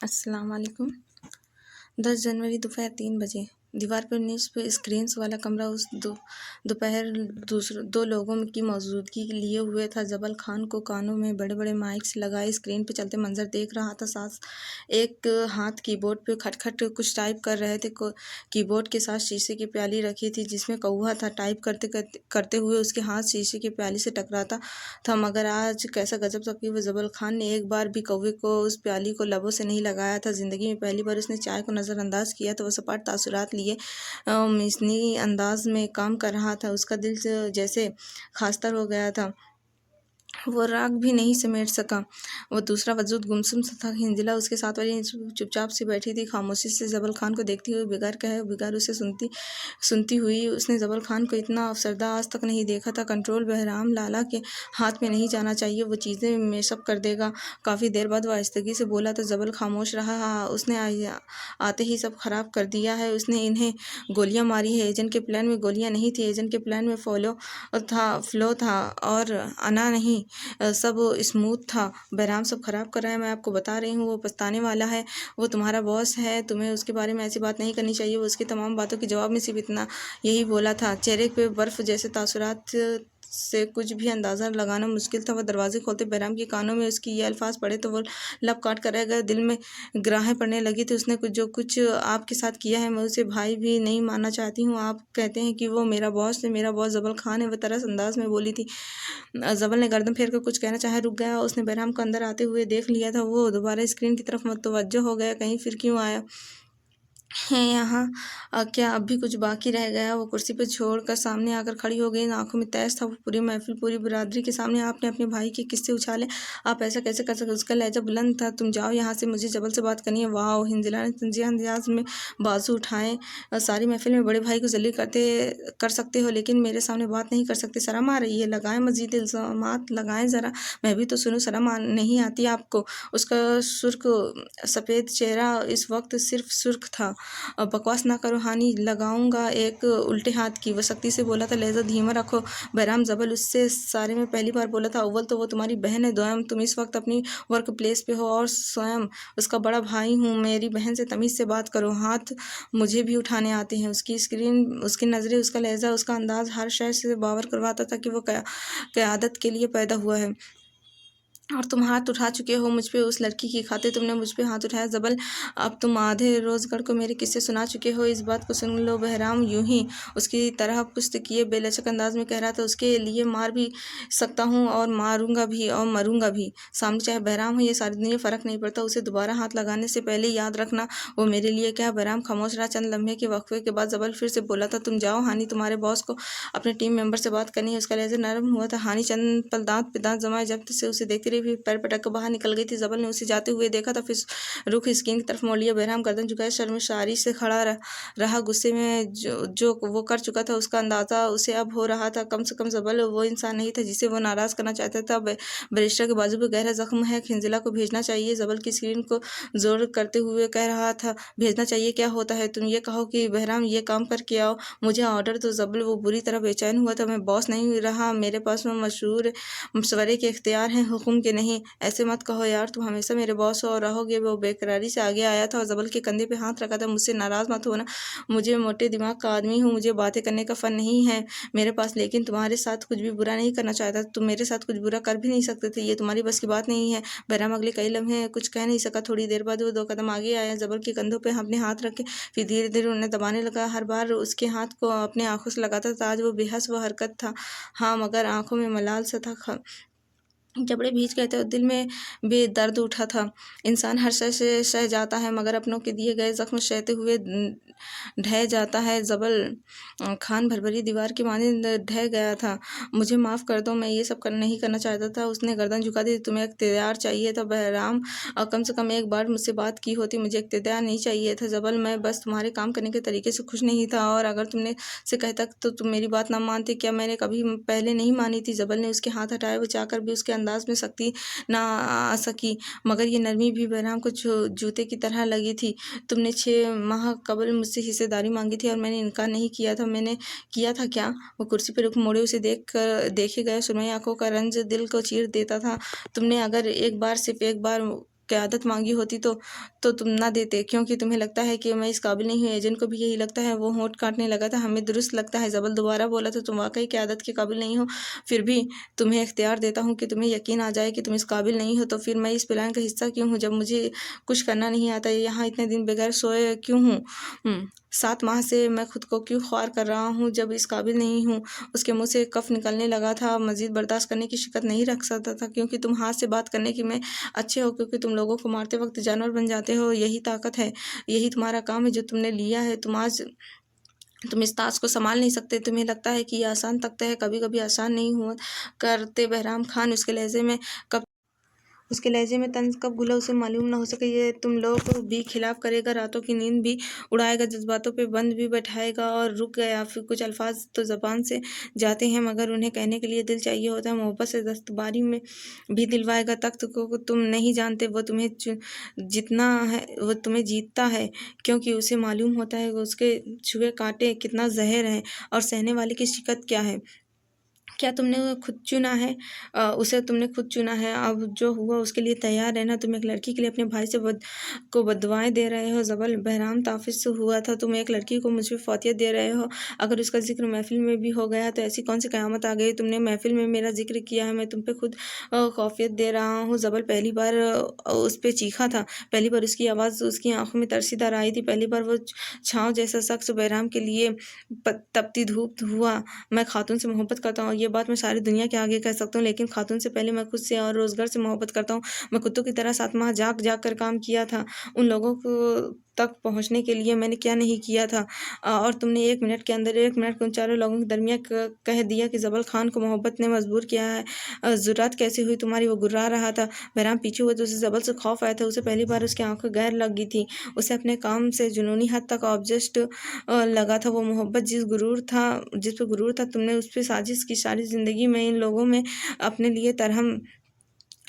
अस्सलाम वालेकुम। 10 जनवरी दोपहर 3 बजे। दीवार पर न्यूज़ पे स्क्रीन्स वाला कमरा उस दोपहर दो लोगों की मौजूदगी लिए हुए था। जबल खान को कानों में बड़े-बड़े माइक्स लगाए स्क्रीन पे चलते मंजर देख रहा था। साथ एक हाथ कीबोर्ड पे खट-खट कुछ टाइप कर रहे थे। कीबोर्ड के साथ शीशे की प्याली रखी थी जिसमें कौवा था। टाइप करते हुए उसके हाथ शीशे की प्याली से टकराता था। मगर आज कैसा गजब था कि वो जबल खान ने एक बार भी कौवे को उस प्याली को लबों से नहीं लगाया था। ज़िंदगी में पहली बार उसने चाय को नज़रअंदाज किया तो वो सपाट तासुरात लिए मिसनी अंदाज में काम कर रहा था। उसका दिल जैसे खास्तर हो गया था। वो राग भी नहीं समेट सका। वो दूसरा वजूद गुमसुम सा था। हिंजिला उसके साथ वाली चुपचाप सी बैठी थी, खामोशी से जबल खान को देखती हुई, बगैर कहे बगैर उसे सुनती हुई। उसने जबल खान को इतना अफसरदा आज तक नहीं देखा था। कंट्रोल बहराम लाला के हाथ में नहीं जाना चाहिए, वो चीज़ें मेशअप कर देगा। काफ़ी देर बाद वो आहिस्तगी से बोला तो जबल खामोश रहा। उसने आते ही सब खराब कर दिया है। उसने इन्हें गोलियां मारी है। एजेंट के प्लान में गोलियां नहीं थी, एजेंट के प्लान में फ्लो था और अना नहीं। सब स्मूथ था। बहराम सब खराब कर रहा है। मैं आपको बता रही हूँ, वो पछताने वाला है। वो तुम्हारा बॉस है, तुम्हें उसके बारे में ऐसी बात नहीं करनी चाहिए। वो उसकी तमाम बातों के जवाब में सिर्फ इतना यही बोला था। चेहरे पे बर्फ जैसे तासुरात से कुछ भी अंदाज़ा लगाना मुश्किल था। वह दरवाजे खोलते बहराम के कानों में उसकी ये अल्फाज पड़े तो वो लब काट कर रह गए। दिल में ग्राहें पड़ने लगी थी। उसने जो कुछ आपके साथ किया है, मैं उसे भाई भी नहीं मानना चाहती हूँ। आप कहते हैं कि वो मेरा बॉस है, मेरा बॉस जबल खान है, वह तरस अंदाज में बोली थी। जबल ने गर्दन फेर कर कुछ कहना चाहे, रुक गया। उसने बहराम को अंदर आते हुए देख लिया था। वो दोबारा स्क्रीन की तरफ मुतवज्जो हो गया। कहीं फिर क्यों आया है यहाँ? क्या अब भी कुछ बाकी रह गया? वो कुर्सी पर छोड़कर सामने आकर खड़ी हो गई। आंखों में तैश था। वो पूरी महफिल, पूरी बिरादरी के सामने आपने अपने भाई के किस्से उछाले। आप ऐसा कैसे कर सकते? उसका लहजा बुलंद था। तुम जाओ यहाँ से, मुझे जबल से बात करनी है। वाह! हिंजिला ने तंजिया अंदाज में बाजू उठाए। सारी महफिल में बड़े भाई को जलील कर सकते हो, लेकिन मेरे सामने बात नहीं कर सकते। शर्म आ रही है? लगाएं मजीद इल्ज़ामात लगाएं ज़रा, मैं भी तो सुनूं। शर्म नहीं आती आपको? उसका सुर्ख सफ़ेद चेहरा इस वक्त सिर्फ सुर्ख था। बकवास ना करो हानि, लगाऊंगा एक उल्टे हाथ की। वो सख्ती से बोला था। लहजा धीमा रखो। बहराम जबल उससे सारे में पहली बार बोला था। अव्वल तो वो तुम्हारी बहन है, दोयम तुम इस वक्त अपनी वर्क प्लेस पे हो और स्वयं उसका बड़ा भाई हूँ। मेरी बहन से तमीज़ से बात करो। हाथ मुझे भी उठाने आते हैं। उसकी नज़रें, उसका लहजा, उसका अंदाज हर शय से बावर करवाता था कि वो क़यादत के लिए पैदा हुआ है। और तुम हाथ उठा चुके हो मुझ पे। उस लड़की की खातिर तुमने मुझ पे हाथ उठाया जबल। अब तुम आधे रोज़गार को मेरे किस्से सुना चुके हो। इस बात को सुन लो। बहराम यूं ही उसकी तरह पुस्त किए बेलचक अंदाज में कह रहा था। उसके लिए मार भी सकता हूँ और मारूंगा भी और मरूंगा भी। सामने चाहे बहराम हो, ये सारी दुनिया फ़र्क नहीं पड़ता। उसे दोबारा हाथ लगाने से पहले याद रखना, वो मेरे लिए क्या। बहराम खामोश रहा। चंद लम्हे के वक्फे के बाद जबल फिर से बोला था। तुम जाओ हानि, तुम्हारे बॉस को अपने टीम मेंबर से बात करनी है। उसका लहजा नरम हुआ था। हानि चंद पल दांत पे दांत जमाए जब्त से उसे देखती रही, फिर पैर पटक कर बाहर निकल गई थी। जबल ने उसे जाते हुए देखा था, फिर रुख स्क्रीन की तरफ मोड़ लिया। बहराम गर्दन झुकाए शर्मसारी से खड़ा रहा। गुस्से में जो वो कर चुका था उसका अंदाजा उसे अब हो रहा था। कम से कम जबल वो इंसान नहीं था जिसे वो नाराज करना चाहता था। बैरिस्टर के बाजू पर गहरा जख्म है, खिंजिला को भेजना चाहिए। जबल की स्क्रीन को जोर करते हुए कह रहा था। भेजना चाहिए? क्या होता है? तुम ये कहो कि बहराम ये काम करके आओ, मुझे ऑर्डर तो। जबल वो बुरी तरह बेचैन हुआ था। मैं बॉस नहीं रहा, मेरे पास में मशवरे के इख्तियार हैं, हुक्म के नहीं। ऐसे मत कहो यार, तुम हमेशा मेरे बॉस हो और रहोगे। वो बेकरारी से आगे आया था और जबल के कंधे पे हाथ रखा था। मुझसे नाराज़ मत होना, मुझे मोटे दिमाग का आदमी हूँ, मुझे बातें करने का फन नहीं है मेरे पास, लेकिन तुम्हारे साथ कुछ भी बुरा नहीं करना चाहता। तुम मेरे साथ कुछ बुरा कर भी नहीं सकते थे, ये तुम्हारी बस की बात नहीं है। बहराम अगले कई लम्हे कुछ कह नहीं सका। थोड़ी देर बाद वो 2 कदम आगे आया, जबल के कंधों पे अपने हाथ रखे, फिर धीरे धीरे उन्हें दबाने लगा। हर बार उसके हाथ को अपने आंखों से लगाता था। आज वो बेहस वो हरकत था, हाँ, मगर आंखों में मलाल सा था। जबड़े भीज गए थे और दिल में बेदर्द उठा था। इंसान हर शय से सह जाता है, मगर अपनों के दिए गए जख्म सहते हुए ढह जाता है। जबल खान भरभरी दीवार की मानिंद ढह गया था। मुझे माफ़ कर दो, मैं ये सब नहीं करना चाहता था। उसने गर्दन झुका दी। तुम्हें इख्तियार चाहिए था बहराम, कम से कम एक बार मुझसे बात की होती। मुझे इख्तियार नहीं चाहिए था जबल, मैं बस तुम्हारे काम करने के तरीके से खुश नहीं था। और अगर तुमने से कहता तो तुम मेरी बात ना मानते। क्या मैंने कभी पहले नहीं मानी थी? जबल ने उसके हाथ हटाए। वो चाहकर भी उसके अंदाज में सख्ती ना आ सकी, मगर ये नरमी भी बहराम को जूते की तरह लगी थी। तुमने 6 माह कबल मुझसे हिस्सेदारी मांगी थी और मैंने इनकार नहीं किया था। मैंने किया था क्या? वो कुर्सी पर रुख मोड़े उसे देखे गए सुरमई आंखों का रंज दिल को चीर देता था। तुमने अगर एक बार, सिर्फ एक बार क़यादत मांगी होती तो तुम ना देते, क्योंकि तुम्हें लगता है कि मैं इस काबिल नहीं हूँ। एजेंट को भी यही लगता है। वो होंठ काटने लगा था। हमें दुरुस्त लगता है, जबल दोबारा बोला तो तुम वाकई क़यादत के काबिल नहीं हो। फिर भी तुम्हें इख्तियार देता हूँ कि तुम्हें यकीन आ जाए कि तुम इस काबिल नहीं हो, तो फिर मैं इस प्लान का हिस्सा क्यों हूँ? जब मुझे कुछ करना नहीं आता, यहाँ इतने दिन बगैर सोए क्यों हूँ? 7 माह से मैं खुद को क्यों ख्वार कर रहा हूँ जब इस काबिल नहीं हूँ? उसके मुंह से कफ निकलने लगा था। मजीद बर्दाश्त करने की शिकत नहीं रख सकता था, क्योंकि तुम हाथ से बात करने की में अच्छे हो, क्योंकि तुम लोगों को मारते वक्त जानवर बन जाते हो। यही ताकत है, यही तुम्हारा काम है जो तुमने लिया है। तुम इस ताश को संभाल नहीं सकते। तुम्हें लगता है कि यह आसान तख्ता है। कभी कभी आसान नहीं हुआ करते बहराम खान। उसके लहजे में तंज कब घुला उसे मालूम न हो सके। ये तुम लोग को भी खिलाफ करेगा, रातों की नींद भी उड़ाएगा, जज्बातों पे बंद भी बैठाएगा। और रुक गया। फिर कुछ अल्फाज तो ज़बान से जाते हैं, मगर उन्हें कहने के लिए दिल चाहिए होता है। मोहब्बत से दस्तबारी में भी दिलवाएगा। तख्त को तुम नहीं जानते, वो तुम्हें जितना है, वो तुम्हें जीतता है, क्योंकि उसे मालूम होता है कि उसके छुए कांटे कितना जहर है और सहने वाले की शिकत क्या है। क्या तुमने वो खुद चुना है? उसे तुमने खुद चुना है। अब जो हुआ उसके लिए तैयार रहना। तुम एक लड़की के लिए अपने भाई से बददुआएं दे रहे हो। जबल बहराम ताफिस से हुआ था। तुम एक लड़की को मुझे फौतियत दे रहे हो। अगर उसका जिक्र महफिल में भी हो गया तो ऐसी कौन सी क़यामत आ गई? तुमने महफिल में मेरा जिक्र किया है। मैं तुम पे खुद खौफियत दे रहा हूँ। जबल पहली बार उस पर चीखा था। पहली बार उसकी आवाज़ उसकी आंखों में तरसीदार आई थी। पहली बार वो छाँव जैसा शख्स बहराम के लिए तपती धूप हुआ। मैं खातून से मोहब्बत करता हूँ, ये बात मैं सारी दुनिया के आगे कह सकता हूँ, लेकिन खातून से पहले मैं खुद से और रोज़गार से मोहब्बत करता हूँ। मैं कुत्तों की तरह 7 माह जाग जाग कर काम किया था। उन लोगों को तक पहुँचने के लिए मैंने क्या नहीं किया था। और तुमने 1 मिनट के अंदर 1 मिनट के उन चारों लोगों के दरमियान कह दिया कि जबल खान को मोहब्बत ने मजबूर किया है। जुर्रात कैसी हुई तुम्हारी? वो गुर्रा रहा था। बहराम पीछे हुए तो उसे जबल से खौफ आया था। उसे पहली बार उसकी आंखें गैर लगी थी। उसे अपने काम से जुनूनी हद तक ऑब्जेक्ट लगा था। वो मोहब्बत जिस पे गुरूर था, तुमने उस पर साजिश की। सारी ज़िंदगी में इन लोगों में अपने लिए तरहम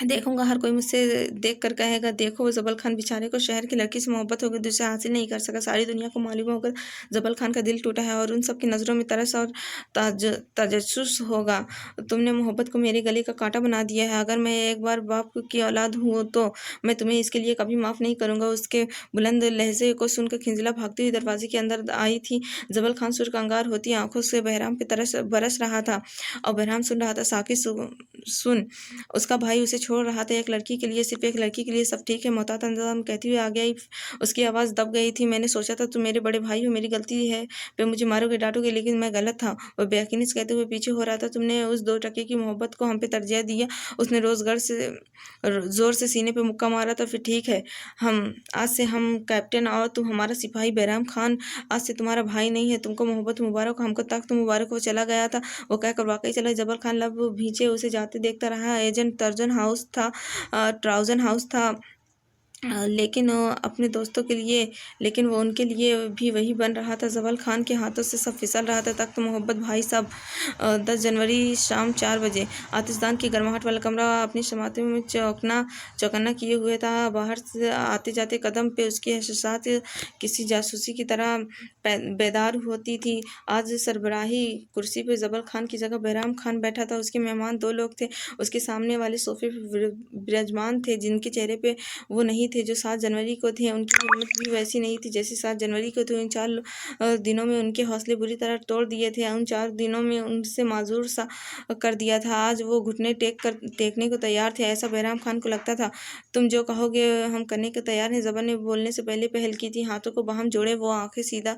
देखूंगा। हर कोई मुझसे देख कर कहेगा, देखो वो जबल खान बेचारे को शहर की लड़की से मोहब्बत हो गई, दूसरे हासिल नहीं कर सका। सारी दुनिया को मालूम होगा जबल खान का दिल टूटा है, और उन सब की नज़रों में तरस और तजस्सुस होगा। तुमने मोहब्बत को मेरे गले का कांटा बना दिया है। अगर मैं एक बार बाप की औलाद हूँ तो मैं तुम्हें इसके लिए कभी माफ़ नहीं करूँगा। उसके बुलंद लहजे को सुनकर खिंजला भागती हुई दरवाजे के अंदर आई थी। जबल खान सुरकंगार होती आंखों से बहराम पे तरस बरस रहा था, और बहराम सुन रहा था। साकिब सुन, उसका भाई उसे छोड़ रहा था, एक लड़की के लिए, सिर्फ एक लड़की के लिए। सब ठीक है, मोहतात अंदाज़ कहती हुई आ गई। उसकी आवाज़ दब गई थी। मैंने सोचा था तुम मेरे बड़े भाई हो, मेरी गलती है पे मुझे मारोगे डांटोगे, लेकिन मैं गलत था। वह बेयकीनी से कहते हुए पीछे हो रहा था। तुमने उस 2 टके की मोहब्बत को हम पे तरजीह दिया। उसने ज़ोर से सीने पे मुक्का मारा था। फिर ठीक है, आज से हम कैप्टन और तुम हमारा सिपाही। बहराम खान आज से तुम्हारा भाई नहीं है। तुमको मोहब्बत मुबारक, हमको तख्त मुबारक। वो चला गया था। वो कहकर वाकई चला। जबल खान लब भींचे उसे जाते देखता रहा। एजेंट ट्राउजन हाउस था, लेकिन अपने दोस्तों के लिए, लेकिन वो उनके लिए भी वही बन रहा था। जबल खान के हाथों से सब फिसल रहा था। तख्त मोहब्बत भाई साहब। 10 जनवरी शाम 4 बजे। आतिशदान की गर्माहट वाला कमरा अपनी शमाते में चौकन्ना किए हुए था। बाहर से आते जाते कदम पे उसकी हससात किसी जासूसी की तरह बेदार होती थी। आज सरबराही कुर्सी पे जबल खान की जगह बहराम खान बैठा था। उसके मेहमान 2 लोग थे। उसके सामने वाले सोफे पे विराजमान थे, जिनके चेहरे पे वो नहीं थे जो 7 जनवरी को थे। उनकी हिम्मत भी वैसी नहीं थी जैसी 7 जनवरी को थी। इन 4 दिनों में उनके हौसले बुरी तरह तोड़ दिए थे। उन 4 दिनों में उनसे माजूर सा कर दिया था। आज वो घुटने टेकने को तैयार थे, ऐसा बहराम खान को लगता था। तुम जो कहोगे हम करने को तैयार हैं। जबन ने बोलने से पहले पहल की थी। हाथों को बाहम जोड़े वो आंखें सीधा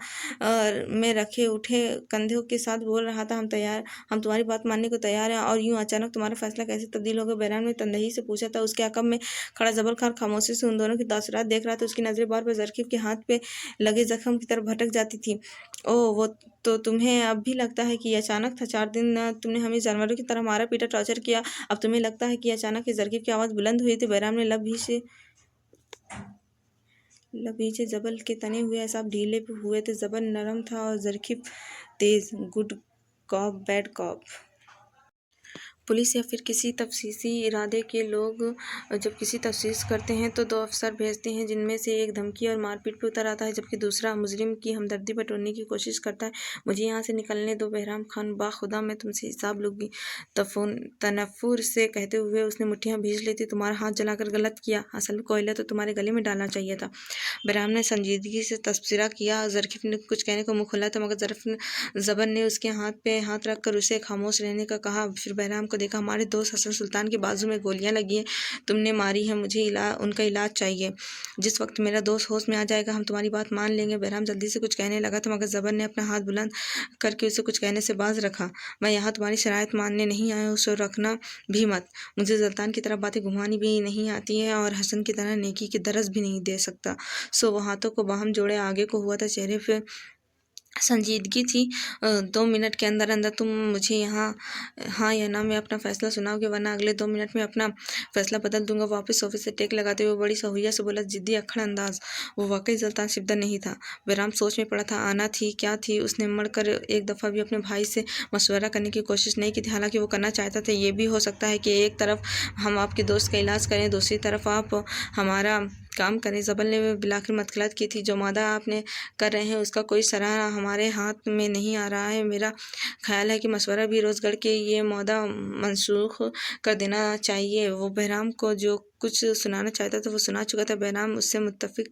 में रखे उठे कंधों के साथ बोल रहा था, हम तुम्हारी बात मानने को तैयार हैं। और यूं अचानक तुम्हारा फैसला कैसे तब्दील हो गया? बहराम ने तंदही से पूछा था। उसके अकब में खड़ा जबल खान खामोशी से उन दोनों की तासुरात देख रहा था। उसकी नजरें बार बार जरकीब के हाथ पे लगे जख्म की तरफ भटक जाती थी। ओह, वो तो तुम्हें अब भी लगता है कि ये अचानक था? 4 दिन तुमने हमें जानवरों की तरह मारा पीटा टॉर्चर किया, अब तुम्हें लगता है कि अचानक ही जरकीब की आवाज़ बुलंद हुई थी? बहराम ने लबीचे जबल के तने हुए एहसाब ढीले हुए थे। जबल नरम था और जरकीब तेज। Good cop bad cop. Police या फिर किसी तफ्तीशी इरादे के लोग जब किसी तफ्तीश करते हैं तो 2 अफसर भेजते हैं, जिनमें से एक धमकी और मारपीट पे उतर आता है, जबकि दूसरा मुजरिम की हमदर्दी बटोरने की कोशिश करता है। मुझे यहाँ से निकलने दो बहराम खान, बाखुदा मैं तुमसे हिसाब लूँगी। तनफ्फुर से कहते हुए उसने मुट्ठियाँ भींच ली थी। तुम्हारा हाथ जलाकर गलत किया, असल में कोयला तो तुम्हारे गले में डालना चाहिए था। बहराम ने संजीदगी से तबसरा किया। ज़रकीफ़ ने कुछ कहने को मुँह खोला था, मगर ज़बर ने उसके हाथ पे हाथ रखकर उसे खामोश रहने का कहा। फिर बहराम को देखा। हमारे दोस्त हसन सुल्तान के बाजू में गोलियां लगी हैं, तुमने मारी है, मुझे उनका इलाज चाहिए। जिस वक्त मेरा दोस्त होश में आ जाएगा हम तुम्हारी बात मान लेंगे। बहराम जल्दी से कुछ कहने लगा था, मगर ज़बर ने अपना हाथ बुलंद करके उसे कुछ कहने से बाज रखा। मैं यहाँ तुम्हारी शराइत मानने नहीं आया हूँ, सो रखना भी मत। मुझे सुल्तान की तरफ बातें घुमानी भी नहीं आती है और हसन की तरह नेकी की दरस भी नहीं दे सकता। सो वो हाथों को बाहम जोड़े आगे को हुआ था, चेहरे पे संजीदगी थी। 2 मिनट के अंदर अंदर तुम मुझे यहाँ हाँ या ना में अपना फैसला सुनाओगे, वरना अगले 2 मिनट में अपना फैसला बदल दूंगा। वापस सोफे से टेक लगाते हुए बड़ी सहूलियत से बोला, जिद्दी अक्खड़ अंदाज। वो वाकई सुल्तान शिवदर नहीं था। बहराम सोच में पड़ा था, आना थी क्या थी। उसने मड़कर एक दफ़ा भी अपने भाई से मशवरा करने की कोशिश नहीं की थी। हालांकि वो करना चाहता था। ये भी हो सकता है कि एक तरफ हम आपके दोस्त का इलाज करें, दूसरी तरफ आप हमारा काम करें। ज़बल ने बिलाखिर मदखलत की थी, जो मादा आपने कर रहे हैं उसका कोई सराहना हमारे हाथ में नहीं आ रहा है। मेरा ख्याल है कि मशवरा भी रोज़गढ़ के ये मौदा मनसूख कर देना चाहिए। वो बहराम को जो कुछ सुनाना चाहता था वो सुना चुका था। बहराम उससे मुत्तफिक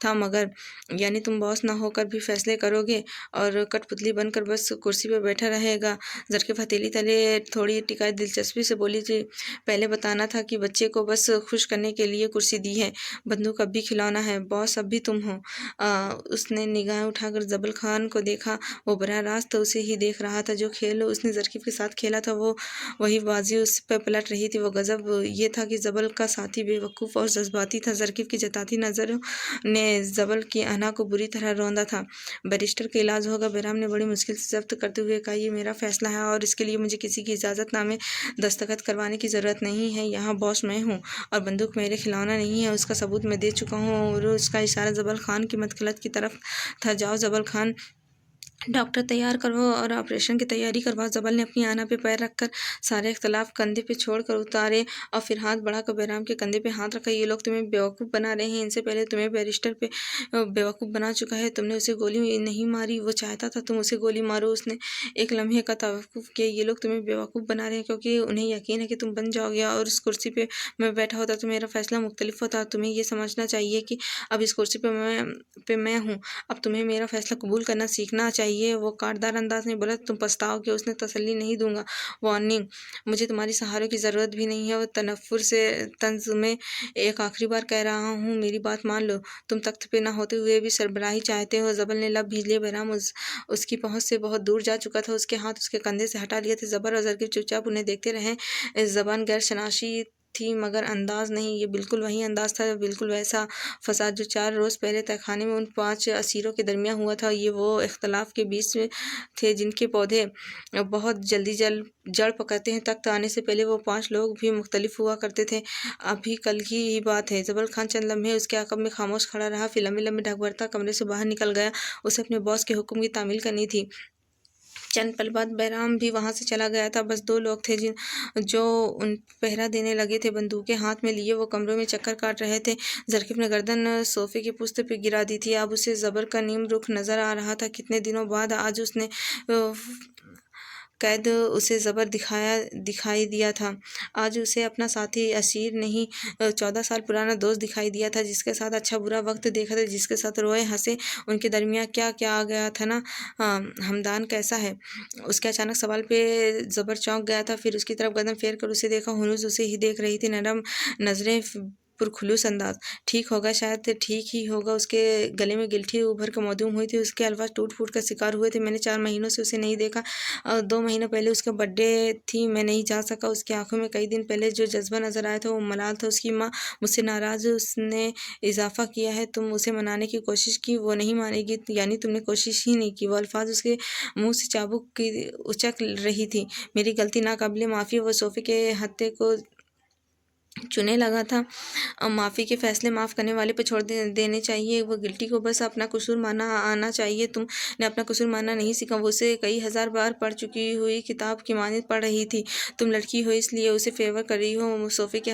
था, मगर यानी तुम बॉस ना होकर भी फैसले करोगे और कठपुतली बनकर बस कुर्सी पर बैठा रहेगा। ज़रकीफ़ हथेली तले थोड़ी टिकाई दिलचस्पी से बोली थी, पहले बताना था कि बच्चे को बस खुश करने के लिए कुर्सी दी है, बंदूक अब भी खिलौना है, बॉस अब भी तुम हो। उसने निगाहें उठाकर ज़बल खान को देखा। वो बराह रास्त उसे ही देख रहा था। जो खेल उसने ज़रकीफ़ के साथ खेला था वो वही बाजी उस पर पलट रही थी। वो गज़ब ये था कि ज़बल का साथी बेवकूफ़ और जज्बाती था। ज़रकीफ़ की जताती नज़रों ने ज़बल की अना को बुरी तरह रौंदा था। बैरिस्टर का इलाज होगा, बहराम ने बड़ी मुश्किल से जब्त करते हुए कहा, ये मेरा फैसला है और इसके लिए मुझे किसी की इजाज़तनामे दस्तखत करवाने की ज़रूरत नहीं है। यहाँ बॉस मैं हूँ और बंदूक मेरे खिलौना नहीं है। उसका सबूत मैं दे चुका हूँ। और उसका इशारा ज़बल खान की मदखलत की तरफ था। जाओ ज़बल खान, डॉक्टर तैयार करवाओ और ऑपरेशन की तैयारी करवाओ। ज़बल ने अपनी आना पे पैर रखकर सारे इख्तलाफ कंधे पे छोड़कर उतारे और फिर हाथ बढ़ाकर बहराम के कंधे पे हाथ रखा। ये लोग तुम्हें बेवकूफ़ बना रहे हैं। इनसे पहले तुम्हें बैरिस्टर पे बेवकूफ़ बना चुका है। तुमने उसे गोली नहीं मारी, वो चाहता था तुम उसे गोली मारो। उसने एक लम्हे का तवक्कुफ़ किया। ये लोग तुम्हें बेवकूफ़ बना रहे हैं क्योंकि उन्हें यकीन है कि तुम बन जाओगे और इस कुर्सी पे मैं बैठा होता तो मेरा फैसला मुख्तलिफ होता। तुम्हें ये समझना चाहिए कि अब इस कुर्सी पे मैं हूँ। अब तुम्हें मेरा फैसला कबूल करना सीखना चाहिए। वो काटदार अंदाज में बोला, तुम पछताओगे। उसने तसल्ली नहीं दूंगा। वार्निंग, मुझे तुम्हारी सहारों की ज़रूरत भी नहीं है। वो तनफ्फुर से तंज में एक आखिरी बार कह रहा हूँ, मेरी बात मान लो। तुम तख्त पे ना होते हुए भी सरबराही चाहते हो। ज़बल ने लब भीज लिए। बहराम उसकी पहुँच से बहुत दूर जा चुका था। उसके हाथ उसके कंधे से हटा लिए थे। ज़बर और ज़रकीफ़ चुपचाप उन्हें देखते रहे। ज़बान गैर शनाशी थी मगर अंदाज नहीं। ये बिल्कुल वही अंदाज था, बिल्कुल वैसा फसाद जो 4 रोज़ पहले तहखाने में उन 5 असीरों के दरमियान हुआ था। ये वो इख्तलाफ के बीच में थे जिनके पौधे बहुत जल्दी जड़ पकड़ते हैं। तख्त आने से पहले वो 5 लोग भी मुख्तलिफ हुआ करते थे। अभी कल की ही बात है। ज़बल खान चंद लम्हे उसके आकब में खामोश खड़ा रहा, फिर लम्बे लम्बे ढक भरता कमरे से बाहर निकल गया। उसे अपने बॉस के हुक्म की तामील करनी थी। चंद पल बाद बहराम भी वहाँ से चला गया था। बस 2 लोग थे जो उन पहरा देने लगे थे, बंदूकें हाथ में लिए। वो कमरों में चक्कर काट रहे थे। ज़रकीफ़ ने गर्दन सोफे के पुश्त पे गिरा दी थी। अब उसे ज़बर का नीम रुख नज़र आ रहा था। कितने दिनों बाद आज उसने कैद उसे ज़बर दिखाई दिया था। आज उसे अपना साथी असीर नहीं 14 साल पुराना दोस्त दिखाई दिया था, जिसके साथ अच्छा बुरा वक्त देखा था, जिसके साथ रोए हंसे। उनके दरमियान क्या क्या आ गया था ना। हमदान कैसा है? उसके अचानक सवाल पे ज़बर चौंक गया था। फिर उसकी तरफ कदम फेर कर उसे देखा। हुनूस उसे ही देख रही थी, नरम नज़रें, पुरखुलूस अंदाज। ठीक होगा, शायद ठीक ही होगा। उसके गले में गिल्ठी उभर कर मौजूद हुई थी। उसके अल्फाज टूट फूट का शिकार हुए थे। मैंने 4 महीनों से उसे नहीं देखा। 2 महीने पहले उसका बर्थडे थी, मैं नहीं जा सका। उसकी आंखों में कई दिन पहले जो जज्बा नजर आया था वो मलाल था। उसकी माँ मुझसे नाराज़। उसने इजाफा किया है, तुम उसे मनाने की कोशिश की, वो नहीं मानेगी। यानी तुमने कोशिश ही नहीं की। वो अल्फाज उसके मुंह से चाबुक की उचक रही थी। मेरी गलती नाकाबिले माफ़ी। वो सोफे के हत्थे को चुने लगा था। माफ़ी के फैसले माफ़ करने वाले पे छोड़ देने चाहिए। वो गिल्टी को बस अपना कसूर माना आना चाहिए। तुमने अपना कसूर मानना नहीं सीखा। वो उसे कई हज़ार बार पढ़ चुकी हुई किताब की मानित पढ़ रही थी। तुम लड़की हो इसलिए उसे फेवर कर रही हो। वो सोफ़े के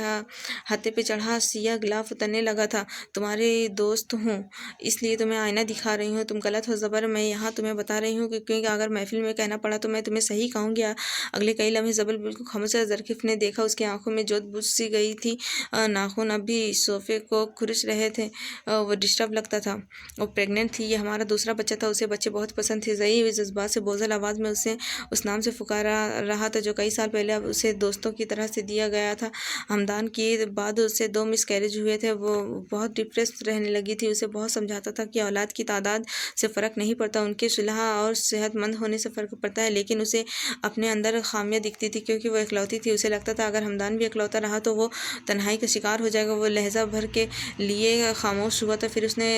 हत्थे पे चढ़ा सिया गिलाफ उतरने लगा था। तुम्हारे दोस्त हूँ इसलिए तुम्हें आईना दिखा रही हूँ। तुम गलत हो ज़बर। मैं यहाँ तुम्हें बता रही हूँ क्योंकि अगर महफिल में कहना पड़ा तो मैं तुम्हें सही कहूँगी। अगले कई लम्हे ज़बर बिल्कुल खामोश है। ज़रकीफ़ ने देखा उसकी आंखों में जोत बुझ सी गई थी। नाखून अब भी सोफ़े को खुरच रहे थे। वो डिस्टर्ब लगता था। वो प्रेग्नेंट थी। ये हमारा दूसरा बच्चा था। उसे बच्चे बहुत पसंद थे। ज़ई हुए जज्बात से बोझल आवाज़ में उसे उस नाम से पुकारा रहा था जो कई साल पहले अब उसे दोस्तों की तरह से दिया गया था। हमदान के बाद उससे 2 मिसकैरेज हुए थे। वो बहुत डिप्रेस रहने लगी थी। उसे बहुत समझाता था कि औलाद की तादाद से फ़र्क नहीं पड़ता, उनके सुलह और सेहतमंद होने से फ़र्क पड़ता है। लेकिन उसे अपने अंदर खामियां दिखती थी क्योंकि वो इकलौती थी। उसे लगता था अगर हमदान भी इकलौता रहा तो वो तन्हाई का शिकार हो जाएगा। वो लहजा भर के लिए खामोश हुआ था। फिर उसने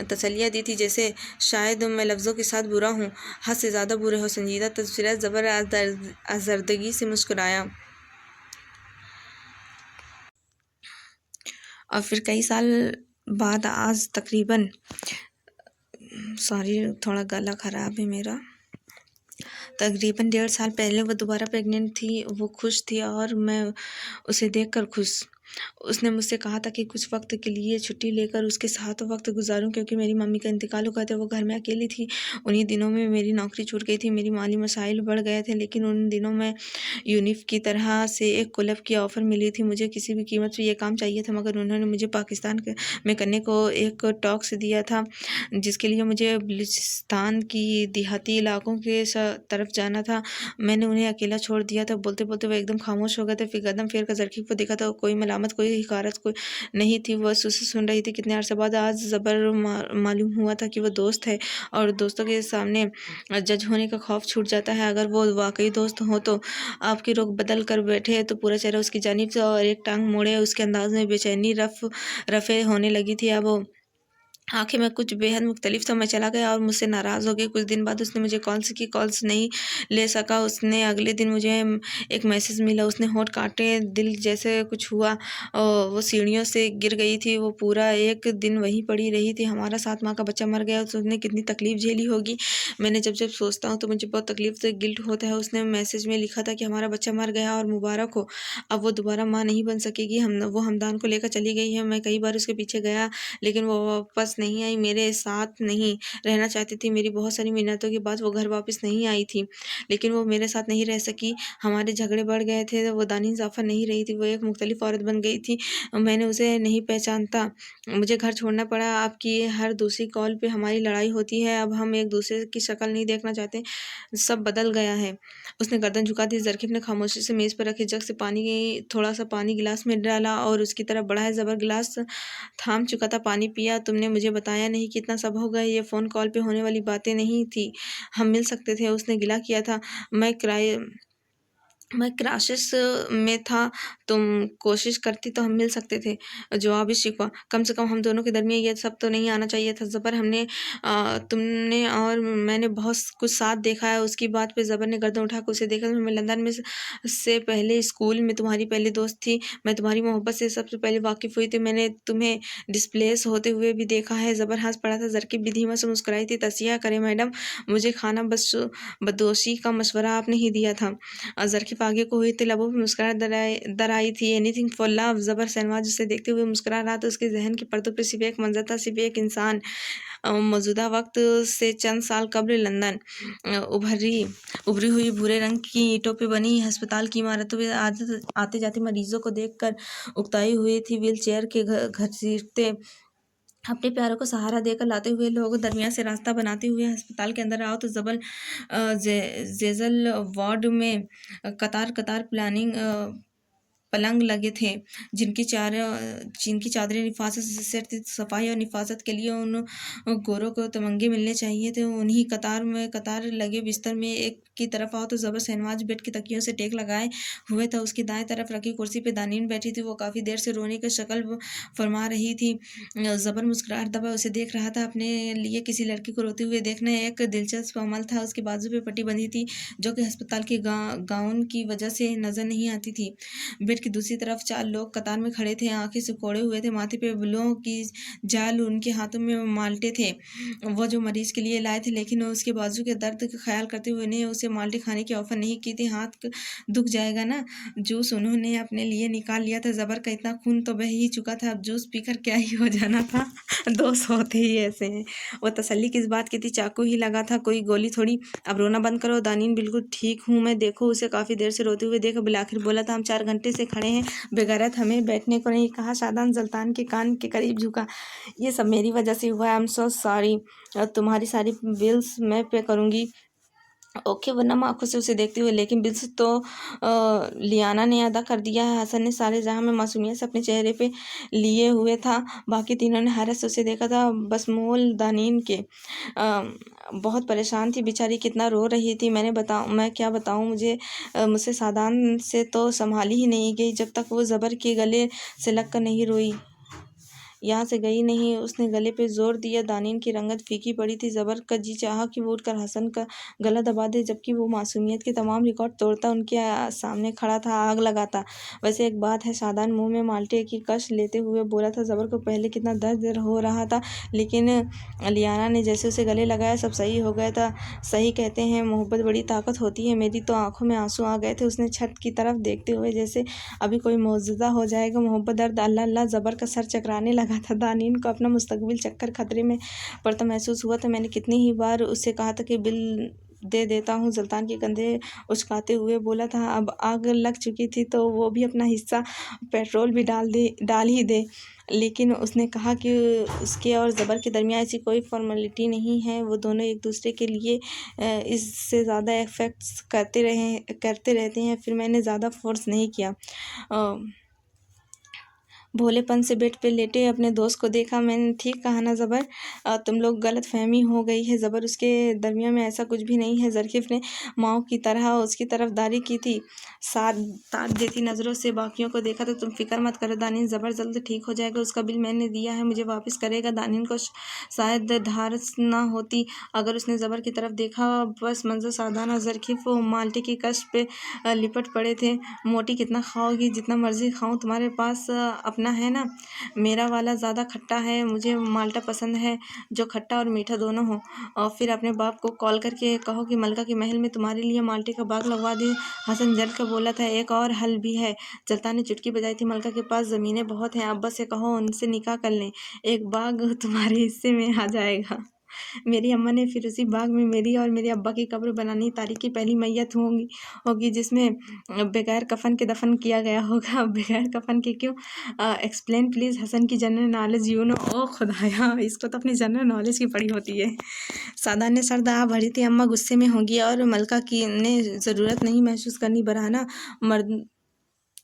तसल्लियाँ दी थी जैसे शायद मैं लफ्ज़ों के साथ बुरा हूँ, हद से ज़्यादा बुरे हो। संजीदा तबसरा ज़बर आज़र्दगी से मुस्कुराया। और फिर कई साल बाद आज तकरीबन सॉरी थोड़ा गला ख़राब है मेरा। तकरीबन 1.5 साल पहले वो दोबारा प्रेग्नेंट थी। वो खुश थी और मैं उसे देखकर खुश। उसने मुझसे कहा था कि कुछ वक्त के लिए छुट्टी लेकर उसके साथ वक्त गुजारूं क्योंकि मेरी मम्मी का इंतकाल हो गया था। वो घर में अकेली थी। उन्हीं दिनों में मेरी नौकरी छूट गई थी। मेरी माली मसाइल बढ़ गए थे। लेकिन उन दिनों में यूनिफ की तरह से एक क्लब की ऑफ़र मिली थी। मुझे किसी भी कीमत पर यह काम चाहिए था मगर उन्होंने मुझे पाकिस्तान में करने को एक टॉक्स दिया था जिसके लिए मुझे बलूचिस्तान की देहाती इलाकों के तरफ जाना था। मैंने उन्हें अकेला छोड़ दिया था। बोलते बोलते वो एकदम खामोश हो गए थे। फिर कदम फेर कर ज़रकीफ़ को देखा तो कोई मलामत कोई हिकारत कोई नहीं थी। वह उसे सुन रही थी। कितने अरसे बाद आज ज़बर मालूम हुआ था कि वो दोस्त है और दोस्तों के सामने जज होने का खौफ छूट जाता है। अगर वो वाकई दोस्त हो तो आपकी रुख बदल कर बैठे तो पूरा चेहरा उसकी जानिब से और एक टांग मोड़े। उसके अंदाज में बेचैनी रफ़े होने लगी थी। अब वो आखिर में कुछ बेहद मुख्तलिफ था। मैं चला गया और मुझसे नाराज़ हो गई। कुछ दिन बाद उसने मुझे कॉल्स की, कॉल्स नहीं ले सका। उसने अगले दिन मुझे एक मैसेज मिला। उसने होंठ काटे, दिल जैसे कुछ हुआ और वो सीढ़ियों से गिर गई थी। वो पूरा एक दिन वहीं पड़ी रही थी। हमारा 7 माह का बच्चा मर गया तो उसने कितनी तकलीफ़ झेली होगी। मैंने जब जब सोचता हूँ तो मुझे बहुत तकलीफ़ से गिल्ट होता है। उसने मैसेज में लिखा था कि हमारा बच्चा मर गया और मुबारक हो, अब वो दोबारा माँ नहीं बन सकेगी। वो हमदान को लेकर चली गई है। मैं कई बार उसके पीछे गया लेकिन वो वापस नहीं आई। मेरे साथ नहीं रहना चाहती थी। मेरी बहुत सारी मिन्नतों के बाद वो घर वापस नहीं आई थी लेकिन वो मेरे साथ नहीं रह सकी। हमारे झगड़े बढ़ गए थे। वो दानिश जाफ़र नहीं रही थी। वो एक मुख्तलिफ औरत बन गई थी। मैंने उसे नहीं पहचानता। मुझे घर छोड़ना पड़ा। आपकी हर दूसरी कॉल पे हमारी लड़ाई होती है। अब हम एक दूसरे की शक्ल नहीं देखना चाहते। सब बदल गया है। उसने गर्दन झुका दी। ज़रकीफ़ ने खामोशी से मेज़ पर रखे जग से थोड़ा सा पानी गिलास में डाला और उसकी तरफ बढ़ाया। ज़बर गिलास थाम चुका था। पानी पिया। तुमने मुझे बताया नहीं कि इतना सब हो गया। ये फ़ोन कॉल पे होने वाली बातें नहीं थी। हम मिल सकते थे। उसने गिला किया था। मैं क्राइसिस में था। तुम कोशिश करती तो हम मिल सकते थे। जवाब ही शिकवा। कम से कम हम दोनों के दरमियान ये सब तो नहीं आना चाहिए था। ज़बर तुमने और मैंने बहुत कुछ साथ देखा है। उसकी बात पे ज़बर ने गर्दन उठाकर उसे देखा। मैं लंदन में से पहले स्कूल में तुम्हारी पहली दोस्त थी। मैं तुम्हारी मोहब्बत से सबसे पहले वाकिफ़ हुई थी। मैंने तुम्हें डिस्प्लेस होते हुए भी देखा है। ज़बर हंस पड़ा था। ज़रकीफ़ भी धीमा से मुस्कुराई थी। तस्वीर करें मैडम, मुझे खाना बदोशी का मशवरा आपने ही दिया था। ज़रकीफ़ आगे को हुई थी। लबों पे मुस्कुराहट दर आई थी। Anything for love. ज़बर शहनवाज उसे देखते हुए मुस्कुरा रहा था। उसके जहन के पर्दों पर सिर्फ एक मंज़र था, सिर्फ एक इंसान। मौजूदा वक्त से चंद साल कब्ल लंदन। उभरी हुई भूरे रंग की ईंटों पे बनी अस्पताल की इमारतों में आते जाते मरीजों को देखकर उकताई हुई थी। व्हील चेयर के घसीटते अपने प्यारों को सहारा देकर लाते हुए लोग दरमियान से रास्ता बनाते हुए अस्पताल के अंदर आओ तो जेजल वार्ड में कतार कतार पलंग लगे थे जिनकी चादरें निफासत से सेट थी। सफाई और निफासत के लिए उन गोरों को तमंगे मिलने चाहिए थे। उन्हीं कतार लगे बिस्तर में एक की तरफ आओ तो ज़बर शहनवाज बेड की तकियों से टेक लगाए हुए था। उसकी दाएं तरफ रखी कुर्सी पे दानीन बैठी थी। वो काफ़ी देर से रोने की शक्ल फरमा रही थी। ज़बर मुस्कुराहट दबा उसे देख रहा था। अपने लिए किसी लड़की को रोते हुए देखना एक दिलचस्प अमल था। उसके बाजू पे पट्टी बंधी थी जो कि अस्पताल के गाउन की वजह से नज़र नहीं आती थी। बेड गेट की दूसरी तरफ 4 लोग कतार में खड़े थे, आंखें सिकोड़े हुए थे, माथे पे बिल्लों की जाल, उनके हाथों में माल्टे थे, वो जो मरीज के लिए लाए थे, लेकिन उसके बाजू के दर्द का ख्याल करते हुए ने उसे माल्टे खाने की ऑफर नहीं की थी। हाथ दुख जाएगा ना। जूस उन्होंने अपने लिए निकाल लिया था। जबर का इतना खून तो बह ही चुका था, अब जूस पीकर क्या ही हो जाना था। दोस्त होते ही ऐसे हैं। वो तसल्ली किस बात की थी, चाकू ही लगा था, कोई गोली थोड़ी। अब रोना बंद करो दानीन, बिल्कुल ठीक हूँ मैं, देखो उसे काफ़ी देर से रोते हुए देखो। बिलाखिर बोला था, हम 4 घंटे से खड़े हैं बेगैरत, हमें बैठने को नहीं कहा। शादान सुल्तान के कान के करीब झुका। ये सब मेरी वजह से हुआ है, आई एम सो सॉरी। तुम्हारी सारी बिल्स मैं पे करूँगी, ओके। वरना आंखों से उसे देखते हुए, लेकिन बिल्स तो लियाना ने अदा कर दिया है। हसन ने सारे जहां में मासूमियत से अपने चेहरे पे लिए हुए था। बाकी तीनों ने हैरत से उसे देखा था। बसमोल दानीन के बहुत परेशान थी बेचारी, कितना रो रही थी। मैं क्या बताऊं, मुझसे सादान से तो संभाली ही नहीं गई जब तक वो जबर के गले से लगकर नहीं रोई, यहाँ से गई नहीं। उसने गले पे जोर दिया। दानीन की रंगत फीकी पड़ी थी। जबर का जी चाहा कि वो उठकर हसन का गला दबा दे, जबकि वो मासूमियत के तमाम रिकॉर्ड तोड़ता उनके सामने खड़ा था, आग लगाता। वैसे एक बात है, शादान मुंह में माल्टे की कश लेते हुए बोला था, जबर को पहले कितना दर्द हो रहा था, लेकिन लियाना ने जैसे उसे गले लगाया सब सही हो गया था। सही कहते हैं, मोहब्बत बड़ी ताकत होती है। मेरी तो आंखों में आंसू आ गए थे उसने छत की तरफ देखते हुए, जैसे अभी कोई मौजूदा हो जाएगा। मोहब्बत दर्द, अल्लाह अल्लाह। जबर का सर चकराने लगा था। दानीन को अपना मुस्तकबिल चक्कर खतरे में पड़ता महसूस हुआ था। मैंने कितनी ही बार उससे कहा था कि बिल दे देता हूँ, सुल्तान के कंधे उचकाते हुए बोला था। अब आग लग चुकी थी तो वो भी अपना हिस्सा पेट्रोल भी डाल ही दे, लेकिन उसने कहा कि उसके और ज़बर के दरमियान ऐसी कोई फॉर्मेलिटी नहीं है। वो दोनों एक दूसरे के लिए इससे ज़्यादा इफ़ेक्ट्स करते रहते हैं। फिर मैंने ज़्यादा फोर्स नहीं किया। भोलेपन से बेड पे लेटे अपने दोस्त को देखा। मैंने ठीक कहा ना ज़बर, तुम लोग गलत फहमी हो गई है। ज़बर, उसके दरमियान में ऐसा कुछ भी नहीं है। ज़रकीफ़ ने माओ की तरह उसकी तरफदारी की थी, साथ देती नज़रों से बाकियों को देखा। तो तुम फिक्र मत करो दानिन, ज़बर जल्द ठीक हो जाएगा। उसका बिल मैंने दिया है, मुझे वापस करेगा। दानिन को शायद धारस ना होती अगर उसने ज़बर की तरफ देखा। बस मंजर सादाना ज़रकीफ़ माल्टे की कष्ट पे लिपट पड़े थे। मोटी कितना खाओगी? जितना मर्जी खाऊं, तुम्हारे पास अपना है ना। मेरा वाला ज़्यादा खट्टा है, मुझे माल्टा पसंद है जो खट्टा और मीठा दोनों हो। और फिर अपने बाप को कॉल करके कहो कि मलका के महल में तुम्हारे लिए माल्टे का बाग लगवा दे। हसन जल कर बोला था, एक और हल भी है। जलता ने चुटकी बजाई थी, मलका के पास ज़मीनें बहुत हैं, अब्बा से कहो उनसे निकाह कर लें, एक बाग तुम्हारे हिस्से में आ जाएगा। मेरी अम्मा ने फिर उसी बाग में मेरी और मेरे अब्बा की कब्र बनानी। तारीख की पहली मैयत होगी जिसमें बगैर कफन के दफन किया गया होगा। बगैर कफन के क्यों? Explain please. हसन की जनरल नॉलेज यू नो। ओ खुदाया, इसको तो अपनी जनरल नॉलेज की पड़ी होती है। सादा ने सर दहा भरी थी। अम्मा गुस्से में होंगी और मलका की ने ज़रूरत नहीं महसूस करनी। बरहाना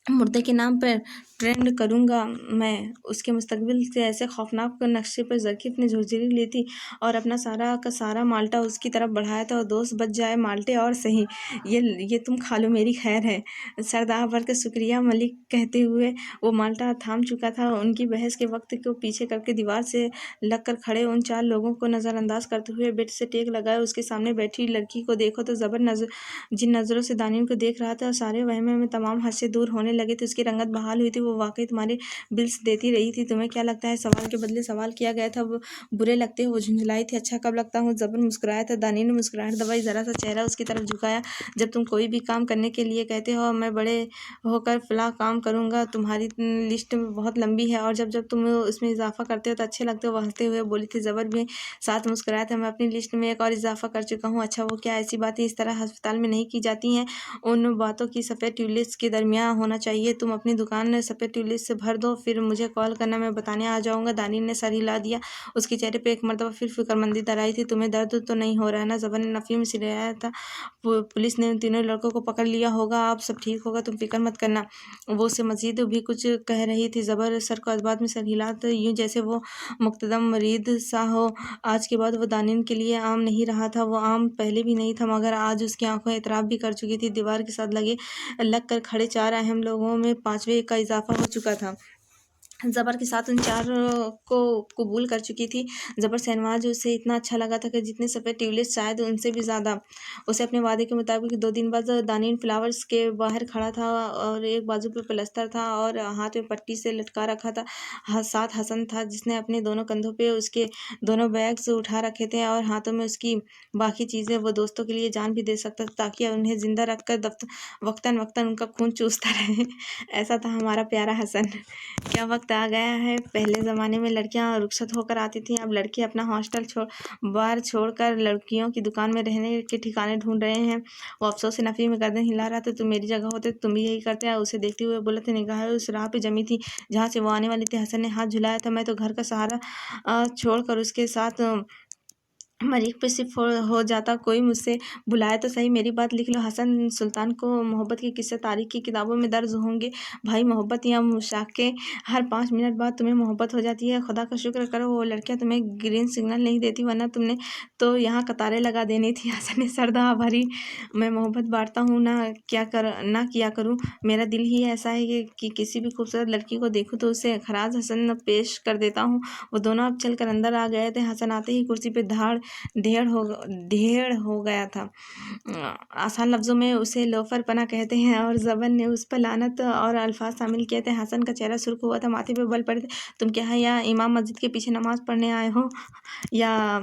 मुर्दे के नाम पर ट्रेंड करूँगा मैं। उसके मुस्तकबिल से ऐसे खौफनाक नक्शे पर ज़रकीफ़ ने झुरझुरी ली थी और अपना सारा का सारा माल्टा उसकी तरफ बढ़ाया था। और दोस्त बच जाए माल्टे और सही, ये तुम खा लो, मेरी खैर है। सरदार भर के शुक्रिया मलिक कहते हुए वो माल्टा थाम चुका था। उनकी बहस के वक्त को पीछे करके दीवार से लग कर खड़े उन 4 लोगों को नज़रअंदाज करते हुए बेड से टेक लगाए उसके सामने बैठी लड़की को देखो तो ज़बर जिन नज़रों से दानिन को देख रहा था, सारे वहम में तमाम हद से दूर होने लगे थे। उसकी रंगत बहाल हुई थी। वो वाकई तुम्हारे बिल्स देती रही थी। तुम्हें क्या लगता है? सवाल के बदले सवाल किया गया था। वो बुरे लगते हो? वो झुंझलाई थी। अच्छा कब लगता हूँ? ज़बर मुस्कुराया था। दानिन ने मुस्कुराहट दबाई, ज़रा सा चेहरा उसकी तरफ झुकाया। जब तुम कोई भी काम करने के लिए कहते हो, मैं बड़े होकर फलां काम करूँगा, तुम्हारी लिस्ट बहुत लंबी है और जब जब तुम उसमें इजाफा करते हो तो अच्छे लगते हो। वो हंसते हुए बोली थी। ज़बर भी साथ मुस्कुराया था। मैं अपनी लिस्ट में एक और इजाफा कर चुका हूँ। अच्छा वो क्या? ऐसी बातें इस तरह अस्पताल में नहीं की जाती हैं। उन बातों की सफ़ेद ट्यूलिप्स के दरमियान होना चाहिए। तुम अपनी दुकान सफ़ेद ट्यूलिप्स से भर दो, फिर मुझे कॉल करना, मैं बताने आ जाऊँगा। दानिन ने सर हिला दिया। उसके चेहरे पे एक मरतबा फिर फिक्रमंदी दर आई थी। तुम्हें दर्द तो नहीं हो रहा है ना? ज़बर ने नफ़ी में सिराया था। पुलिस ने उन तीनों लड़कों को पकड़ लिया होगा, अब सब ठीक होगा, तुम फिक्र मत करना। वो उससे मज़ीद भी कुछ कह रही थी। ज़बर सर को बाद में सर हिला तो यूँ जैसे वो मुक़्तदम मरीद सा हो। आज के बाद वो दानिन के लिए आम नहीं रहा था। वो आम पहले भी नहीं था, मगर आज उसकी आंखें एतराफ़ भी कर चुकी थी। दीवार के साथ लग कर खड़े 4 अहम लोगों में 5वें का इजाफा हो चुका था। ज़बर के साथ उन 4 को कबूल कर चुकी थी। ज़बर शहनवाज़ उसे इतना अच्छा लगा था कि जितने सफ़ेद ट्यूलिप्स शायद उनसे भी ज़्यादा। उसे अपने वादे के मुताबिक 2 दिन बाद दानिश फ्लावर्स के बाहर खड़ा था और एक बाजू पे प्लास्टर था और हाथ में पट्टी से लटका रखा था। साथ हसन था जिसने अपने दोनों कंधों पे उसके दोनों बैग्स उठा रखे थे और हाथों में उसकी बाकी चीज़ें। वो दोस्तों के लिए जान भी दे सकता था ताकि उन्हें ज़िंदा रखकर वक़्तन-वक़्तन उनका खून चूसता रहे। ऐसा था हमारा प्यारा हसन। क्या वक्त आ गया है। पहले ज़माने में लड़कियां रुखसत होकर आती थीं, अब लड़के अपना हॉस्टल बार छोड़कर लड़कियों की दुकान में रहने के ठिकाने ढूंढ रहे हैं। वो अफसोस से नफी में गर्दन हिला रहा था। तुम मेरी जगह होते तो तुम भी यही करते। उसे देखते हुए बोला था। निगाहें उस राह पे जमी थी जहाँ से वो आने वाली थी। हसन ने हाथ झुलाया था। मैं तो घर का सहारा छोड़कर उसके साथ मरीख पे सिर्फ हो जाता। कोई मुझसे बुलाए तो सही, मेरी बात लिख लो। हसन सुल्तान को मोहब्बत के किस्से तारीख की किताबों में दर्ज होंगे। भाई मोहब्बत या मुशाके हर 5 मिनट बाद तुम्हें मोहब्बत हो जाती है। खुदा का शुक्र करो वो लड़कियां तुम्हें ग्रीन सिग्नल नहीं देती, वरना तुमने तो यहाँ कतारें लगा देनी थी। हसन ने सर दहा भरी। मैं मोहब्बत बांटता हूँ ना किया करूँ। मेरा दिल ही ऐसा है कि किसी भी खूबसूरत लड़की को देखूँ तो उसे खराज हसन पेश कर देता हूँ। वो दोनों अब चलकर अंदर आ गए थे। हसन आते ही कुर्सी पे ढेर हो गया था। आसान लफ्ज़ों में उसे लोफर पना कहते हैं और ज़बन ने उस पर लानत और अल्फाज शामिल किए थे। हसन का चेहरा सुर्ख हुआ था, माथे पे बल पड़े थे। तुम क्या है या इमाम मस्जिद के पीछे नमाज पढ़ने आए हो या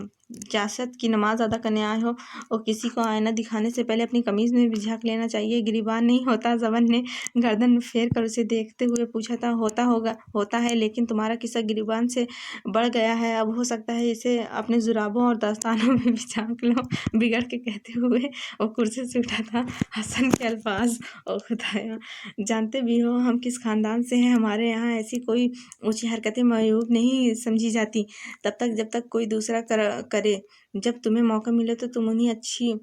जासत की नमाज अदा करने आए हो। और किसी को आईना दिखाने से पहले अपनी कमीज़ में भी झाँक लेना चाहिए। गिरीबान नहीं होता। ज़बन ने गर्दन फेर कर उसे देखते हुए पूछा था। होता है, लेकिन तुम्हारा किस्सा गिरीबान से बढ़ गया है। अब हो सकता है इसे अपने जुराबों और दस्तानों में भी झाँक लो। बिगड़ के कहते हुए वो कुर्सी से उठा था। हसन के अल्फाज, ओ खुदाया, जानते भी हो हम किस खानदान से हैं। हमारे यहाँ ऐसी कोई ऊंची हरकतें मयूब नहीं समझी जाती तब तक जब तक कोई दूसरा करे। जब तुम्हें मौका मिले तो तुम उन्हीं अच्छी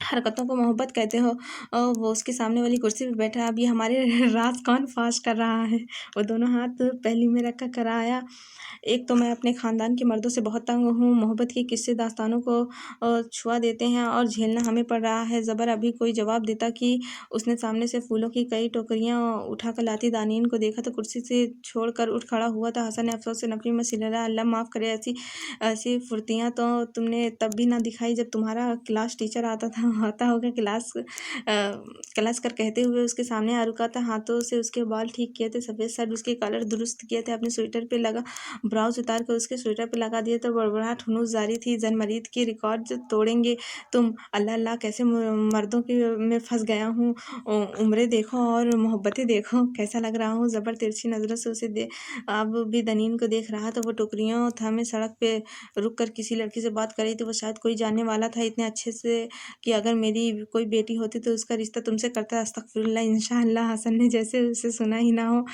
हरकतों को मोहब्बत कहते हो। और वो उसके सामने वाली कुर्सी पे बैठा। अब ये हमारे राज कौन फाश कर रहा है। वो दोनों हाथ पहली में रखकर कराया। एक तो मैं अपने ख़ानदान के मर्दों से बहुत तंग हूँ। मोहब्बत के किस्से दास्तानों को छुआ देते हैं और झेलना हमें पड़ रहा है। ज़बर अभी कोई जवाब देता कि उसने सामने से फूलों की कई टोकरियाँ उठाकर लाती दानिन को देखा तो कुर्सी से छोड़कर उठ खड़ा हुआ था। हसन ने अफसोस से नफी में सिलसिला, अल्लाह माफ़ करे, ऐसी ऐसी फुर्तियाँ तो तुमने तब भी ना दिखाई जब तुम्हारा क्लास टीचर आता होगा। क्लास कर कहते हुए उसके सामने आ रुका था। हाथों से उसके बाल ठीक किए थे, सफ़ेद शर्ट उसके कलर दुरुस्त किए थे, अपने स्वेटर पे लगा ब्लाउज उतार कर उसके स्वेटर पे लगा दिया तो बड़बड़ाहट हुनूस जारी थी। जनमरीद के रिकॉर्ड तोड़ेंगे तुम। अल्लाह अल्लाह कैसे मर्दों के में फंस गया हूँ। उम्रें देखो और मोहब्बतें देखो, कैसा लग रहा हूँ। ज़बर तिरछी नज़रों से उसे अब भी दनीन को देख रहा था। वो टोकरियों थामे सड़क पे रुक कर किसी लड़की से बात कर रही थी। वो शायद कोई जानने वाला था इतने अच्छे से कि अगर मेरी कोई बेटी होती तो उसका रिश्ता तुमसे करता। अस्तगफिरुल्लाह, इंशाअल्लाह। हसन ने जैसे उसे सुना ही ना हो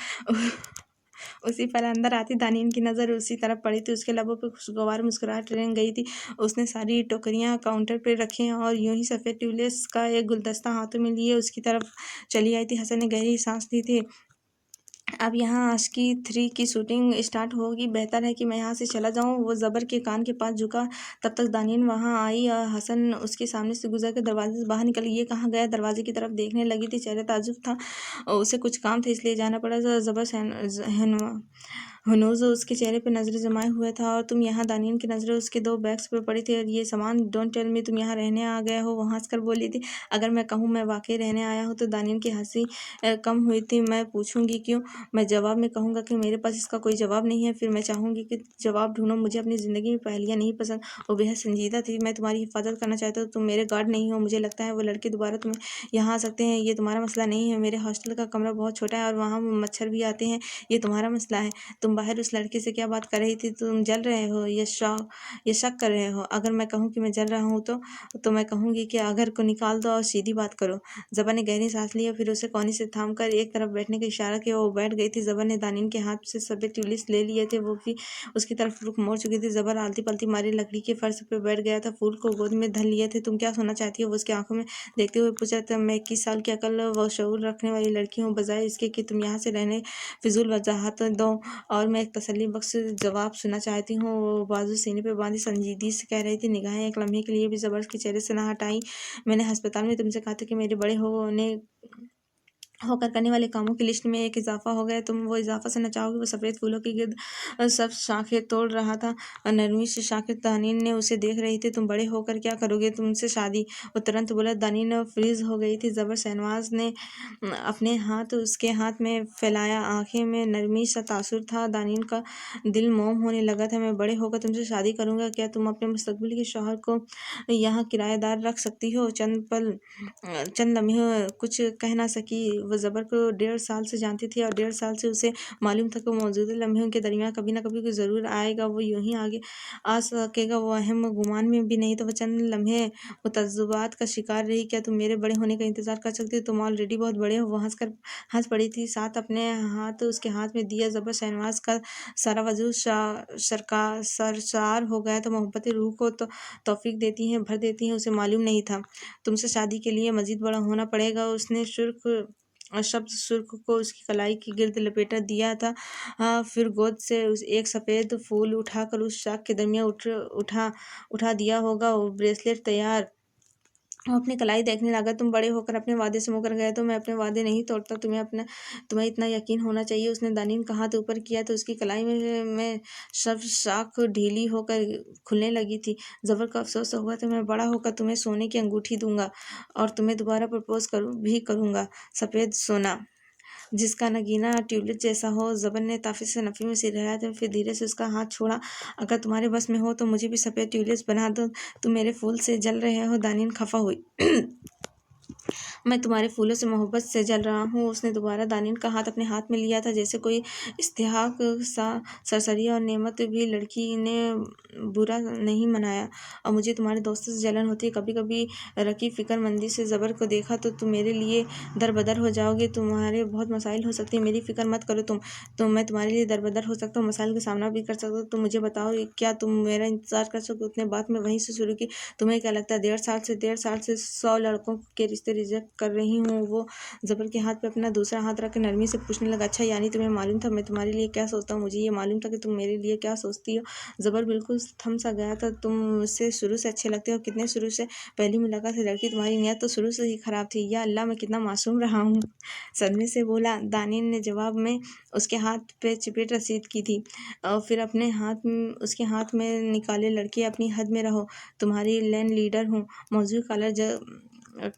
उसी पल अंदर आती दानिन की नज़र उसी तरफ पड़ी थी। उसके लबों पे खुशगवार मुस्कुराहट रेंग गई थी। उसने सारी टोकरियाँ काउंटर पर रखी और यूं ही सफ़ेद ट्यूलिप्स का एक गुलदस्ता हाथों में लिए उसकी तरफ चली आई थी। हसन ने गहरी सांस ली थी। अब यहाँ आशिकी 3 की शूटिंग स्टार्ट होगी, बेहतर है कि मैं यहाँ से चला जाऊँ। वो ज़बर के कान के पास झुका। तब तक दानिन वहाँ आई और हसन उसके सामने से गुजर कर दरवाजे से बाहर निकल। ये कहाँ गया। दरवाजे की तरफ देखने लगी थी। चेहरे ताज्जुब था और उसे कुछ काम था इसलिए जाना पड़ा। ज़बर हनूज उसके चेहरे पे नज़रें जमाए हुए था। और तुम यहाँ। दानिन की नज़रें उसके 2 बैग्स पे पड़ी थी। और ये सामान, डोंट टेल मी, तुम यहाँ रहने आ गए हो। वो हंसकर बोली थी। अगर मैं कहूँ मैं वाकई रहने आया हूँ तो दानिन की हंसी कम हुई थी। मैं पूछूंगी क्यों। मैं जवाब में कहूँगा कि मेरे पास इसका कोई जवाब नहीं है। फिर मैं चाहूँगी कि जवाब ढूंढो। मुझे अपनी ज़िंदगी में पहेलियाँ नहीं पसंद। वो बेहद संजीदा थी। मैं तुम्हारी हिफाजत करना चाहता हूँ। तुम मेरे गार्ड नहीं हो। मुझे लगता है वो लड़के दोबारा तुम्हें यहाँ आ सकते हैं। ये तुम्हारा मसला नहीं है। मेरे हॉस्टल का कमरा बहुत छोटा है और वहाँ मच्छर भी आते हैं। ये तुम्हारा मसला है। तुम बाहर उस लड़के से क्या बात कर रही थी। तुम जल रहे हो या शक कर रहे हो। अगर मैं कहूँ कि मैं जल रहा हूँ तो मैं कहूँगी कि अगर को निकाल दो और सीधी बात करो। ज़बा ने गहरी सांस ली और फिर उसे कोने से थाम कर एक तरफ बैठने का इशारा किया। वो बैठ गई थी। ज़बर ने दानिन के हाथ से सफ़ेद ट्यूलिप्स ले लिए थे। वो भी उसकी तरफ रुख मोड़ चुकी थी। ज़बर आलती पलती मारी लकड़ी के फर्श पे बैठ गया था। फूल को गोद में धर लिए थे। तुम क्या सुनना चाहती हो। वो उसकी आंखों में देखते हुए पूछा था। मैं 21 साल की अकल व शऊर रखने वाली लड़की हूँ। बजाय इसके कि तुम यहाँ से रहने फिजूल वजाहत दो और मैं एक तसल्ली बख्श जवाब सुनना चाहती हूँ। वो बाजू सीने पे बांधी संजीदगी से कह रही थी। निगाहें एक लम्हे के लिए भी ज़बर के चेहरे से ना हटाई। मैंने अस्पताल में तुमसे कहा था कि मेरे बड़े होने होकर करने वाले कामों की लिस्ट में एक इजाफा हो गया। तुम वो इजाफा से न चाहोगे। वो सफ़ेद फूलों के गिर्द सब शाखें तोड़ रहा था। नरमी से शाखें दानिन ने उसे देख रही थी। तुम बड़े होकर क्या करोगे? तुमसे शादी। वो तुरंत बोला। दानिन फ्रीज हो गई थी। जबर शहनवाज ने अपने हाथ उसके हाथ में फैलाया। आंखें में नरमी सा तासुर था। दानिन का दिल मोम होने लगा था। मैं बड़े होकर तुमसे शादी करूंगा। क्या तुम अपने मुस्तकबिल के शौहर को यहाँ किराएदार रख सकती हो? चंद लम्हे कुछ कह ना सकी। वो ज़बर को 1.5 साल से जानती थी और 1.5 साल से उसे मालूम था कि मौजूदा लम्हों के दरमियान कभी न कभी कोई ज़रूर आएगा। वो यूं ही आगे आ सकेगा, वो अहम गुमान में भी नहीं था। वो चंद लम्हे मुतज़्ज़बात का शिकार रही। क्या तुम मेरे बड़े होने का इंतज़ार कर सकती हो? तुम ऑलरेडी बहुत बड़े हो। वो हंस पड़ी थी। साथ अपने हाथ उसके हाथ में दिया। ज़बर शहनवाज का सारा वजूद सरशार हो गया था। मोहब्बतें रूह को तो तौफीक देती हैं, भर देती हैं। उसे मालूम नहीं था तुमसे शादी के लिए मजीद बड़ा होना पड़ेगा। उसने शब्द सुर्ख को उसकी कलाई के गिर्द लपेटा दिया था। फिर गोद से एक सफ़ेद फूल उठाकर उस शाख के दरमियान उठा दिया होगा। वो ब्रेसलेट तैयार। वो अपनी कलाई देखने लगा। तुम बड़े होकर अपने वादे से मुकर गए। तो मैं अपने वादे नहीं तोड़ता। तुम्हें इतना यकीन होना चाहिए। उसने दानिन का हाथ ऊपर किया तो उसकी कलाई में सब शाख ढीली होकर खुलने लगी थी। ज़बर को अफसोस हुआ। तो मैं बड़ा होकर तुम्हें सोने की अंगूठी दूंगा और तुम्हें दोबारा प्रपोज भी करूंगा। सफ़ेद सोना जिसका नगीना ट्यूलिप जैसा हो। ज़बर ने ताफ़ी से नफ़ी में सिर हिलाया। तो फिर धीरे से उसका हाथ छोड़ा। अगर तुम्हारे बस में हो तो मुझे भी सफ़ेद ट्यूलिप्स बना दो। तुम मेरे फूल से जल रहे हो। दानिन खफा हुई। मैं तुम्हारे फूलों से मोहब्बत से जल रहा हूँ। उसने दोबारा दानिन का हाथ अपने हाथ में लिया था जैसे कोई इस्तेहाक सा। सरसरी और नेमत भी लड़की ने बुरा नहीं मनाया। और मुझे तुम्हारे दोस्तों से जलन होती है। कभी कभी रकी फ़िक्रमंदी से ज़बर को देखा तो तुम मेरे लिए दरबदर हो जाओगे। तुम्हारे बहुत मसाइल हो सकती है। मेरी फ़िक्र मत करो तुम मैं तुम्हारे लिए दरबदर हो सकता हूँ। मसाइल का सामना भी कर सकता हूँ। तुम मुझे बताओ क्या तुम मेरा इंतज़ार कर सकते हो? उतने बात में वहीं से शुरू की। तुम्हें क्या लगता है 1.5 साल से 100 लड़कों के रिश्ते रिजेक्ट कर रही हूँ? वो ज़बर के हाथ पे अपना दूसरा हाथ रख के नरमी से पूछने लगा। अच्छा, यानी तुम्हें मालूम था मैं तुम्हारे लिए क्या सोचता हूँ? मुझे ये मालूम था कि तुम मेरे लिए क्या सोचती हो। ज़बर बिल्कुल थम सा गया था। तुम मुझसे शुरू से अच्छे लगते हो। कितने शुरू से? पहली मुलाकात से लड़की तुम्हारी नीयत तो शुरू से ही खराब थी। या अल्लाह, मैं कितना मासूम रहा हूँ। सदमे से बोला। दानिन ने जवाब में उसके हाथ पे चिपेट रसीद की थी और फिर अपने हाथ उसके हाथ में निकाले। लड़के अपनी हद में रहो। तुम्हारी लैंड लीडर हूँ। मौजूद कॉलर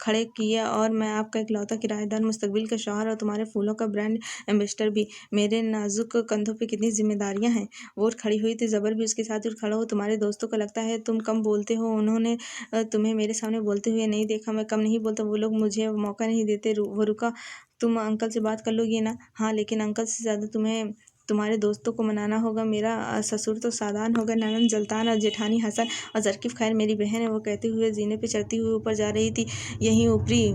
खड़े किए और मैं आपका इकलौता किराएदार, मुस्तकबिल का शौहर और तुम्हारे फूलों का ब्रांड एम्बेसडर भी। मेरे नाजुक कंधों पे कितनी जिम्मेदारियां हैं। वो खड़ी हुई थी। ज़बर भी उसके साथ उठ खड़ा हो। तुम्हारे दोस्तों को लगता है तुम कम बोलते हो। उन्होंने तुम्हें मेरे सामने बोलते हुए नहीं देखा। मैं कम नहीं बोलता। वो लोग मुझे मौका नहीं देते। वो रुका। तुम अंकल से बात कर लोगी ना? हाँ, लेकिन अंकल से ज़्यादा तुम्हें तुम्हारे दोस्तों को मनाना होगा। मेरा ससुर तो सादान होगा। ननंद जल्तान और जेठानी हसन और जरकीफ खैर मेरी बहन है। वो कहते हुए जीने पे चढ़ती हुई ऊपर जा रही थी। यहीं ऊपरी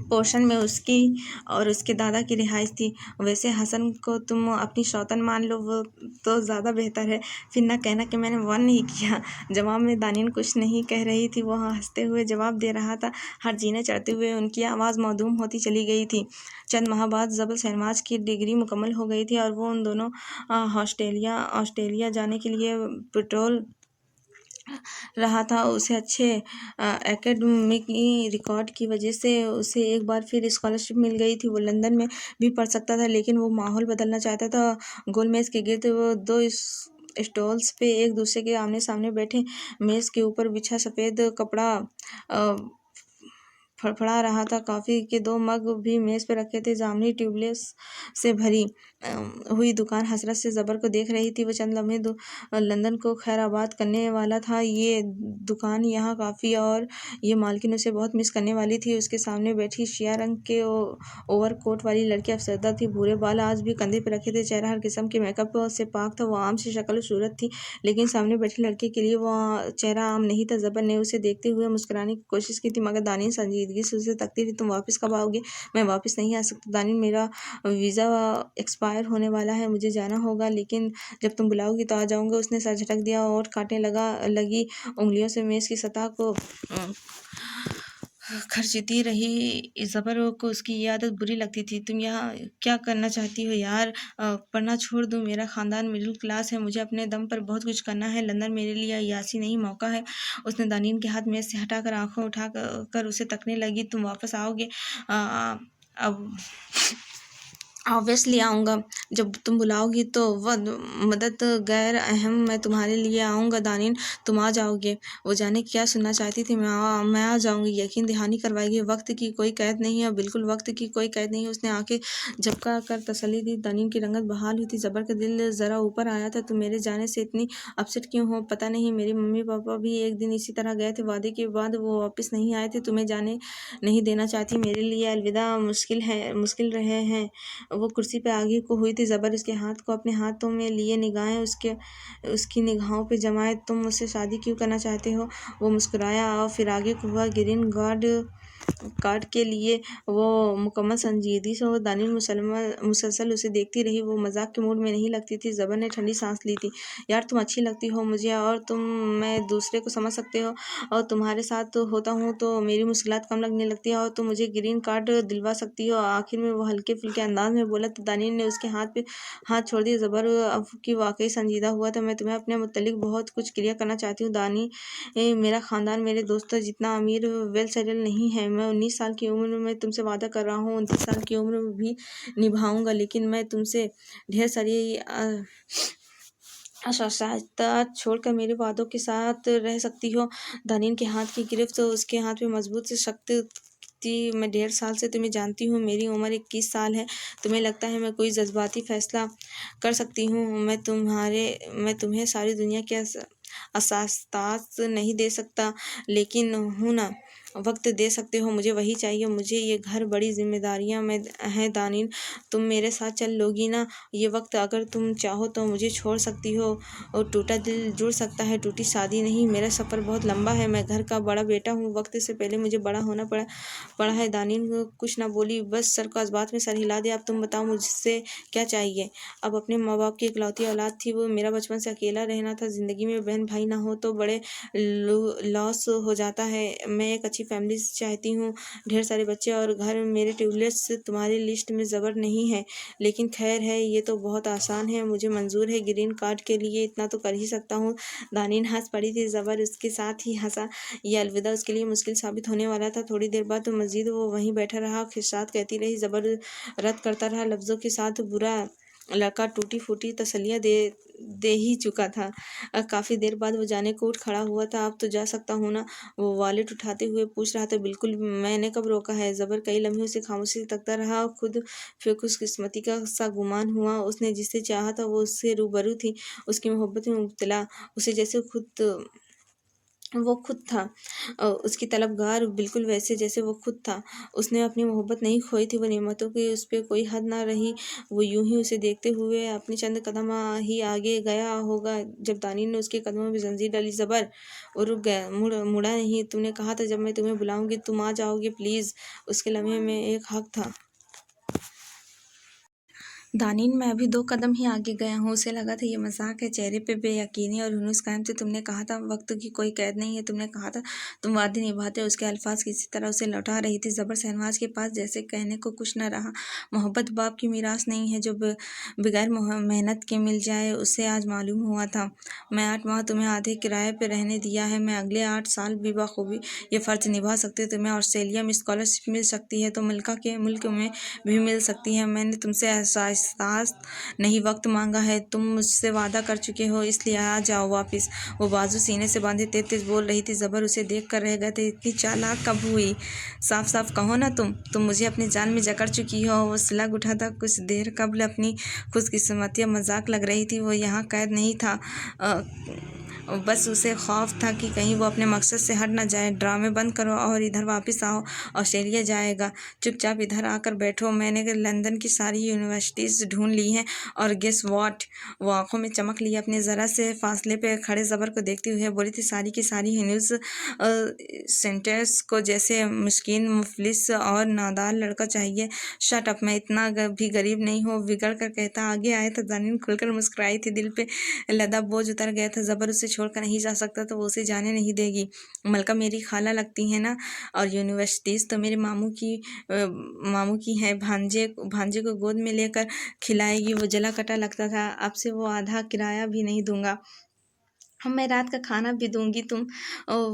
पोर्शन में उसकी और उसके दादा की रिहाइश थी। वैसे हसन को तुम अपनी शौतन मान लो, वो तो ज़्यादा बेहतर है। फिर न कहना कि मैंने वन नहीं किया। जवाब में दानिन कुछ नहीं कह रही थी। वो हंसते हुए जवाब दे रहा था। हर जीने चढ़ते हुए उनकी आवाज़ मौधूम होती चली गई थी। चंद माह बाद ज़बर शहनवाज की डिग्री मुकम्मल हो गई थी और वो उन दोनों ऑस्ट्रेलिया जाने के लिए पेट्रोल रहा था। उसे अच्छे एकेडमिक रिकॉर्ड की वजह से उसे एक बार फिर स्कॉलरशिप मिल गई थी। वो लंदन में भी पढ़ सकता था, लेकिन वो माहौल बदलना चाहता था। गोल मेज़ के गिर्द वो दो स्टॉल्स पे एक दूसरे के आमने सामने बैठे। मेज़ के ऊपर बिछा सफ़ेद कपड़ा फड़फड़ा रहा था। कॉफ़ी के 2 मग भी मेज़ पर रखे थे। जामनी ट्यूबलेस से भरी हुई दुकान हसरत से ज़बर को देख रही थी। वो चंद लम्हे लंदन को खैराबाद करने वाला था। ये दुकान, यहाँ कॉफ़ी और ये मालकिन उसे बहुत मिस करने वाली थी। उसके सामने बैठी शिया रंग के ओवरकोट वाली लड़की अफसरदा थी। भूरे बाल आज भी कंधे पर रखे थे। चेहरा हर किस्म के मेकअप से पाक था। वो आम सी शक्ल सूरत थी, लेकिन सामने बैठी लड़की के लिए वो चेहरा आम नहीं था। ज़बर ने उसे देखते हुए मुस्कुराने की कोशिश की थी, मगर दानिन संजीदगी से उसे तकती थी। तुम वापस कब आओगे? मैं वापस नहीं आ सकता दानिन, मेरा वीज़ा एक्सपायर होने वाला है। मुझे जाना होगा, लेकिन जब तुम बुलाओगी तो आ जाऊंगा। उसने सर झटक दिया और काटने लगी उंगलियों से मेज़ की सतह को खर्चती रही। ज़बर को उसकी ये आदत बुरी लगती थी। तुम यहाँ क्या करना चाहती हो यार? पढ़ना छोड़ दूँ? मेरा ख़ानदान मिडिल क्लास है। मुझे अपने दम पर बहुत कुछ करना है। लंदन मेरे लिए अय्याशी नहीं, मौका है। उसने दानिन के हाथ मेज़ से हटाकर आंखें उठा कर उसे तकने लगी। तुम वापस आओगे? अब ऑब्वियसली आऊँगा, जब तुम बुलाओगी तो वह मदद गैर अहम मैं तुम्हारे लिए आऊँगा दानिन, तुम आ जाओगे। वो जाने क्या सुनना चाहती थी, मैं आ जाऊँगी, यकीन दहानी करवाएगी। वक्त की कोई कैद नहीं है, बिल्कुल वक्त की कोई कैद नहीं है। उसने आंखें झपका कर तसल्ली दी। दानिन की रंगत बहाल हुई थी। जबर का दिल ज़रा ऊपर आया था। तुम मेरे जाने से इतनी अपसेट क्यों हो? पता नहीं, मेरे मम्मी पापा भी एक दिन इसी तरह गए थे। वादे के बाद वो वापस नहीं आए थे। तुम्हें जाने नहीं देना चाहती। मेरे लिए अलविदा मुश्किल रहे हैं। वो कुर्सी पे आगे को हुई थी। ज़बर उसके हाथ को अपने हाथों में लिए निगाहें उसकी निगाहों पे जमाए। तुम मुझसे शादी क्यों करना चाहते हो? वो मुस्कुराया और फिर आगे को हुआ। ग्रीन कार्ड के लिए वो मुकम्मल संजीदगी से वो दानिश मुसलसल उसे देखती रही। वो मजाक के मूड में नहीं लगती थी। ज़बर ने ठंडी सांस ली थी। यार तुम अच्छी लगती हो मुझे, और मैं दूसरे को समझ सकते हो, और तुम्हारे साथ होता हूँ तो मेरी मुश्किलात कम लगने लगती है, और तुम मुझे ग्रीन कार्ड दिलवा सकती हो। आखिर में वो हल्के फुल्के अंदाज में बोला तो दानिश ने उसके हाथ पे हाथ छोड़ दिया। ज़बर अब की वाकई संजीदा हुआ था। मैं तुम्हें अपने मुतल्लिक बहुत कुछ क्लियर करना चाहती हूँ दानी। मेरा ख़ानदान मेरे दोस्तों जितना अमीर वेल सेटल नहीं है। मैं 19 साल की उम्र में तुमसे वादा कर रहा हूँ, 29 साल की उम्र में भी निभाऊंगा, लेकिन मैं तुमसे ढेर सारी असहजता छोड़कर मेरे वादों के साथ रह सकती हो। दानिश के हाथ की गिरफ्त तो उसके हाथ में मजबूत से सख्त थी। मैं 1.5 साल से तुम्हें जानती हूँ। मेरी उम्र 21 साल है। तुम्हें लगता है मैं कोई जज्बाती फैसला कर सकती हूँ? मैं तुम्हें सारी दुनिया के एहसास नहीं दे सकता, लेकिन हूँ ना, वक्त दे सकते हो। मुझे वही चाहिए। मुझे ये घर बड़ी जिम्मेदारियां में हैं दानिश। तुम मेरे साथ चल लोगी ना? ये वक्त अगर तुम चाहो तो मुझे छोड़ सकती हो, और टूटा दिल जुड़ सकता है, टूटी शादी नहीं। मेरा सफ़र बहुत लंबा है। मैं घर का बड़ा बेटा हूँ। वक्त से पहले मुझे बड़ा होना पड़ा है। दानिश कुछ ना बोली, बस सर को इस बात में सर हिला दिया। अब तुम बताओ मुझसे क्या चाहिए? अब अपने माँ बाप की इकलौती औलाद थी वो। मेरा बचपन से अकेला रहना था। ज़िंदगी में बहन भाई ना हो तो बड़े लॉस हो जाता है। मैं एक अच्छी फैमिली चाहती हूँ, ढेर सारे बच्चे और घर। मेरे ट्यूबलेट्स तुम्हारी लिस्ट में ज़बर नहीं है, लेकिन खैर है, ये तो बहुत आसान है, मुझे मंजूर है। ग्रीन कार्ड के लिए इतना तो कर ही सकता हूँ। दानिश हंस पड़ी थी। ज़बर उसके साथ ही हंसा। ये अलविदा उसके लिए मुश्किल साबित होने वाला था। थोड़ी देर बाद तो मस्जिद वो वहीं बैठा रहा, खिस्सात कहती रही। ज़बर रद्द करता रहा लफ्ज़ों के साथ। बुरा लड़का टूटी फूटी तसल्लियाँ दे ही चुका था। काफ़ी देर बाद वो जाने को उठ खड़ा हुआ था। अब तो जा सकता हूँ ना? वो वॉलेट उठाते हुए पूछ रहा था। बिल्कुल, मैंने कब रोका है? ज़बर कई लम्हे उसे खामोशी से तकता रहा। खुद फिर खुशकिस्मती का सा गुमान हुआ। उसने जिसे चाहा था वो उससे रूबरू थी, उसकी मोहब्बत में मुब्तला, उसे जैसे वो खुद था। उसकी तलबगार बिल्कुल वैसे जैसे वो खुद था। उसने अपनी मोहब्बत नहीं खोई थी। वो नेमतों की उस पर कोई हद ना रही। वो यूं ही उसे देखते हुए अपने चंद कदम ही आगे गया होगा जब दानिश ने उसके कदमों में जंजीर डाली। ज़बर वो रुक गया, मुड़ा नहीं। तुमने कहा था जब मैं तुम्हें बुलाऊंगी तुम आ जाओगे, प्लीज़। उसके लम्हे में एक हक था। दानिश मैं अभी 2 कदम ही आगे गया हूँ। उसे लगा था ये मजाक है। चेहरे पे बेयकीनी और हुनूस कायम थे। तुमने कहा था वक्त की कोई कैद नहीं है। तुमने कहा था तुम वादे निभाते हो। उसके अल्फाज किसी तरह उसे लौटा रही थी। ज़बर शहनवाज के पास जैसे कहने को कुछ न रहा। मोहब्बत बाप की मीरास नहीं है जो बगैर मेहनत के मिल जाए। उसे आज मालूम हुआ था। मैं 8 माह तुम्हें आधे किराए पर रहने दिया है। मैं अगले 8 साल भी बखूबी ये फ़र्ज निभा सकती। तुम्हें ऑस्ट्रेलिया में स्कॉलरशिप मिल सकती है तो मुल्क में भी मिल सकती है। मैंने तुमसे एहसास नहीं वक्त मांगा है। तुम मुझसे वादा कर चुके हो, इसलिए आ जाओ वापस। वो बाजू सीने से बांधे तेज तेज बोल रही थी। ज़बर उसे देख कर रह गए थे। इतनी चालाक कब हुई? साफ साफ कहो ना, तुम मुझे अपनी जान में जकड़ चुकी हो। वो सिलग उठा था। कुछ देर कबल अपनी खुशकिस्मती मजाक लग रही थी। वो यहाँ कैद नहीं था, बस उसे खौफ था कि कहीं वो अपने मकसद से हट ना जाए। ड्रामे बंद करो और इधर वापस आओ। ऑस्ट्रेलिया जाएगा, चुपचाप इधर आकर बैठो। मैंने लंदन की सारी यूनिवर्सिटीज़ ढूंढ ली हैं, और गेस व्हाट? वो आंखों में चमक लिए अपने ज़रा से फासले पे खड़े ज़बर को देखते हुए बोली थी। सारी की सारी न्यूज़ सेंटर्स को जैसे मुस्किन मुफलिस और नादार लड़का चाहिए। शट अप, मैं इतना भी गरीब नहीं हूँ, बिगड़ कर कहता आगे आया था। दानिश खुलकर मुस्कुराई थी। दिल पे लदा बोझ उतर गया था। ज़बर उसे छोड़कर नहीं जा सकता तो वो उसे जाने नहीं देगी। मलका मेरी खाला लगती है ना, और यूनिवर्सिटीज़ तो मेरे मामू की है। भांजे को गोद में लेकर खिलाएगी। वो जला कटा लगता था। अब से वो आधा किराया भी नहीं दूंगा। मैं रात का खाना भी दूँगी तुम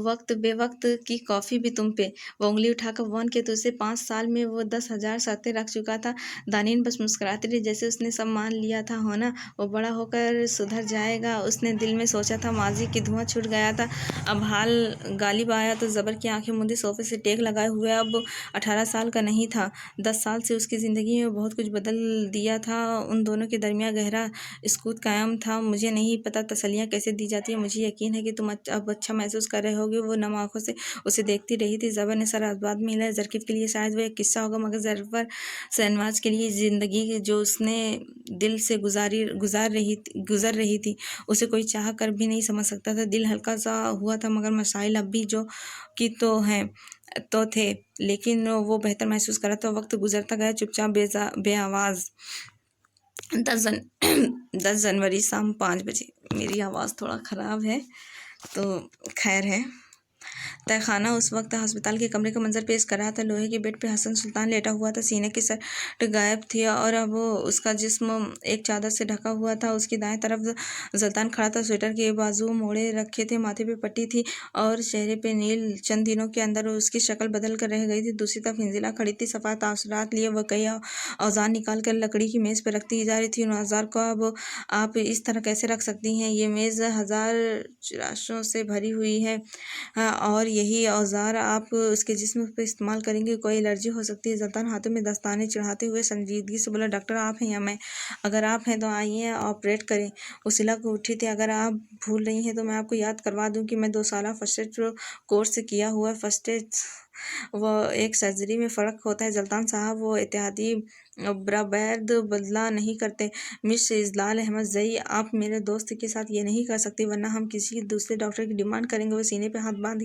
वक़्त बेवक़्त की कॉफ़ी भी तुम पे। वो उँगली उठाकर वॉर्न किया तो उसे 5 साल में वो 10,000 शर्तें रख चुका था। दानिश बस मुस्कुराती रही जैसे उसने सब मान लिया था, हो ना? वो बड़ा होकर सुधर जाएगा, उसने दिल में सोचा था। माज़ी की धुआँ छूट गया था। अब हाल गालिब आया तो ज़बर की आँखें मूंदे सोफ़े से टेक लगाए हुए अब 18 साल का नहीं था। 10 साल से उसकी ज़िंदगी में बहुत कुछ बदल दिया था। उन दोनों के दरमियाँ गहरा स्कूत कायम था। मुझे नहीं पता तसल्लियाँ कैसे दी जाती हैं। मुझे यकीन है कि तुम अब अच्छा महसूस कर रहे होगे। वो नम आँखों से उसे देखती रही थी। ज़बर ने सर बाद में हिलाया। ज़रकीफ के लिए शायद वो एक किस्सा होगा, मगर ज़फर शहनवाज के लिए ज़िंदगी जो उसने दिल से गुज़र रही थी, उसे कोई चाह कर भी नहीं समझ सकता था। दिल हल्का सा हुआ था, मगर मसाइल अब भी जो कि तो थे, लेकिन वो बेहतर महसूस कर रहा था। वक्त गुजरता गया चुपचाप बेआवाज़। 10 जनवरी शाम 5 बजे। मेरी आवाज़ थोड़ा ख़राब है, तो खैर है। तहखाना उस वक्त अस्पताल के कमरे का मंजर पेश कर रहा था। लोहे के बेड पे हसन सुल्तान लेटा हुआ था। सीने की सट गायब थी और अब उसका जिस्म एक चादर से ढका हुआ था। उसकी दाएं तरफ जल्तान खड़ा था। स्वेटर के बाजू मोड़े रखे थे, माथे पे पट्टी थी और चेहरे पे नील। चंद दिनों के अंदर उसकी शक्ल बदल कर रह गई थी। दूसरी तरफ हिंजिला खड़ी थी, सफ़ा तासुरात लिए वह कई औजार निकाल कर लकड़ी की मेज़ पर रखती जा रही थी। उन औजार को अब आप इस तरह कैसे रख सकती हैं? ये मेज़ 1000 चिराशों से भरी हुई है। और यही औजार आप उसके जिस्म पे इस्तेमाल करेंगे, कोई एलर्जी हो सकती है। ज़ल्तान हाथों में दस्ताने चढ़ाते हुए संजीदगी से बोला, डॉक्टर आप हैं या मैं? अगर आप हैं तो आइए ऑपरेट करें। उसिला को उठी थी। अगर आप भूल रही हैं तो मैं आपको याद करवा दूं कि मैं 2 साल फर्स्ट एड कोर्स किया हुआ। फर्स्ट एड वो एक सर्जरी में फ़र्क होता है ज़ल्तान साहब। वो इत्तेहादी ब्राबैद बदला नहीं करते। मिस इजलाल अहमद ज़ई, आप मेरे दोस्त के साथ ये नहीं कर सकती, वरना हम किसी दूसरे डॉक्टर की डिमांड करेंगे। वो सीने पे हाथ बांध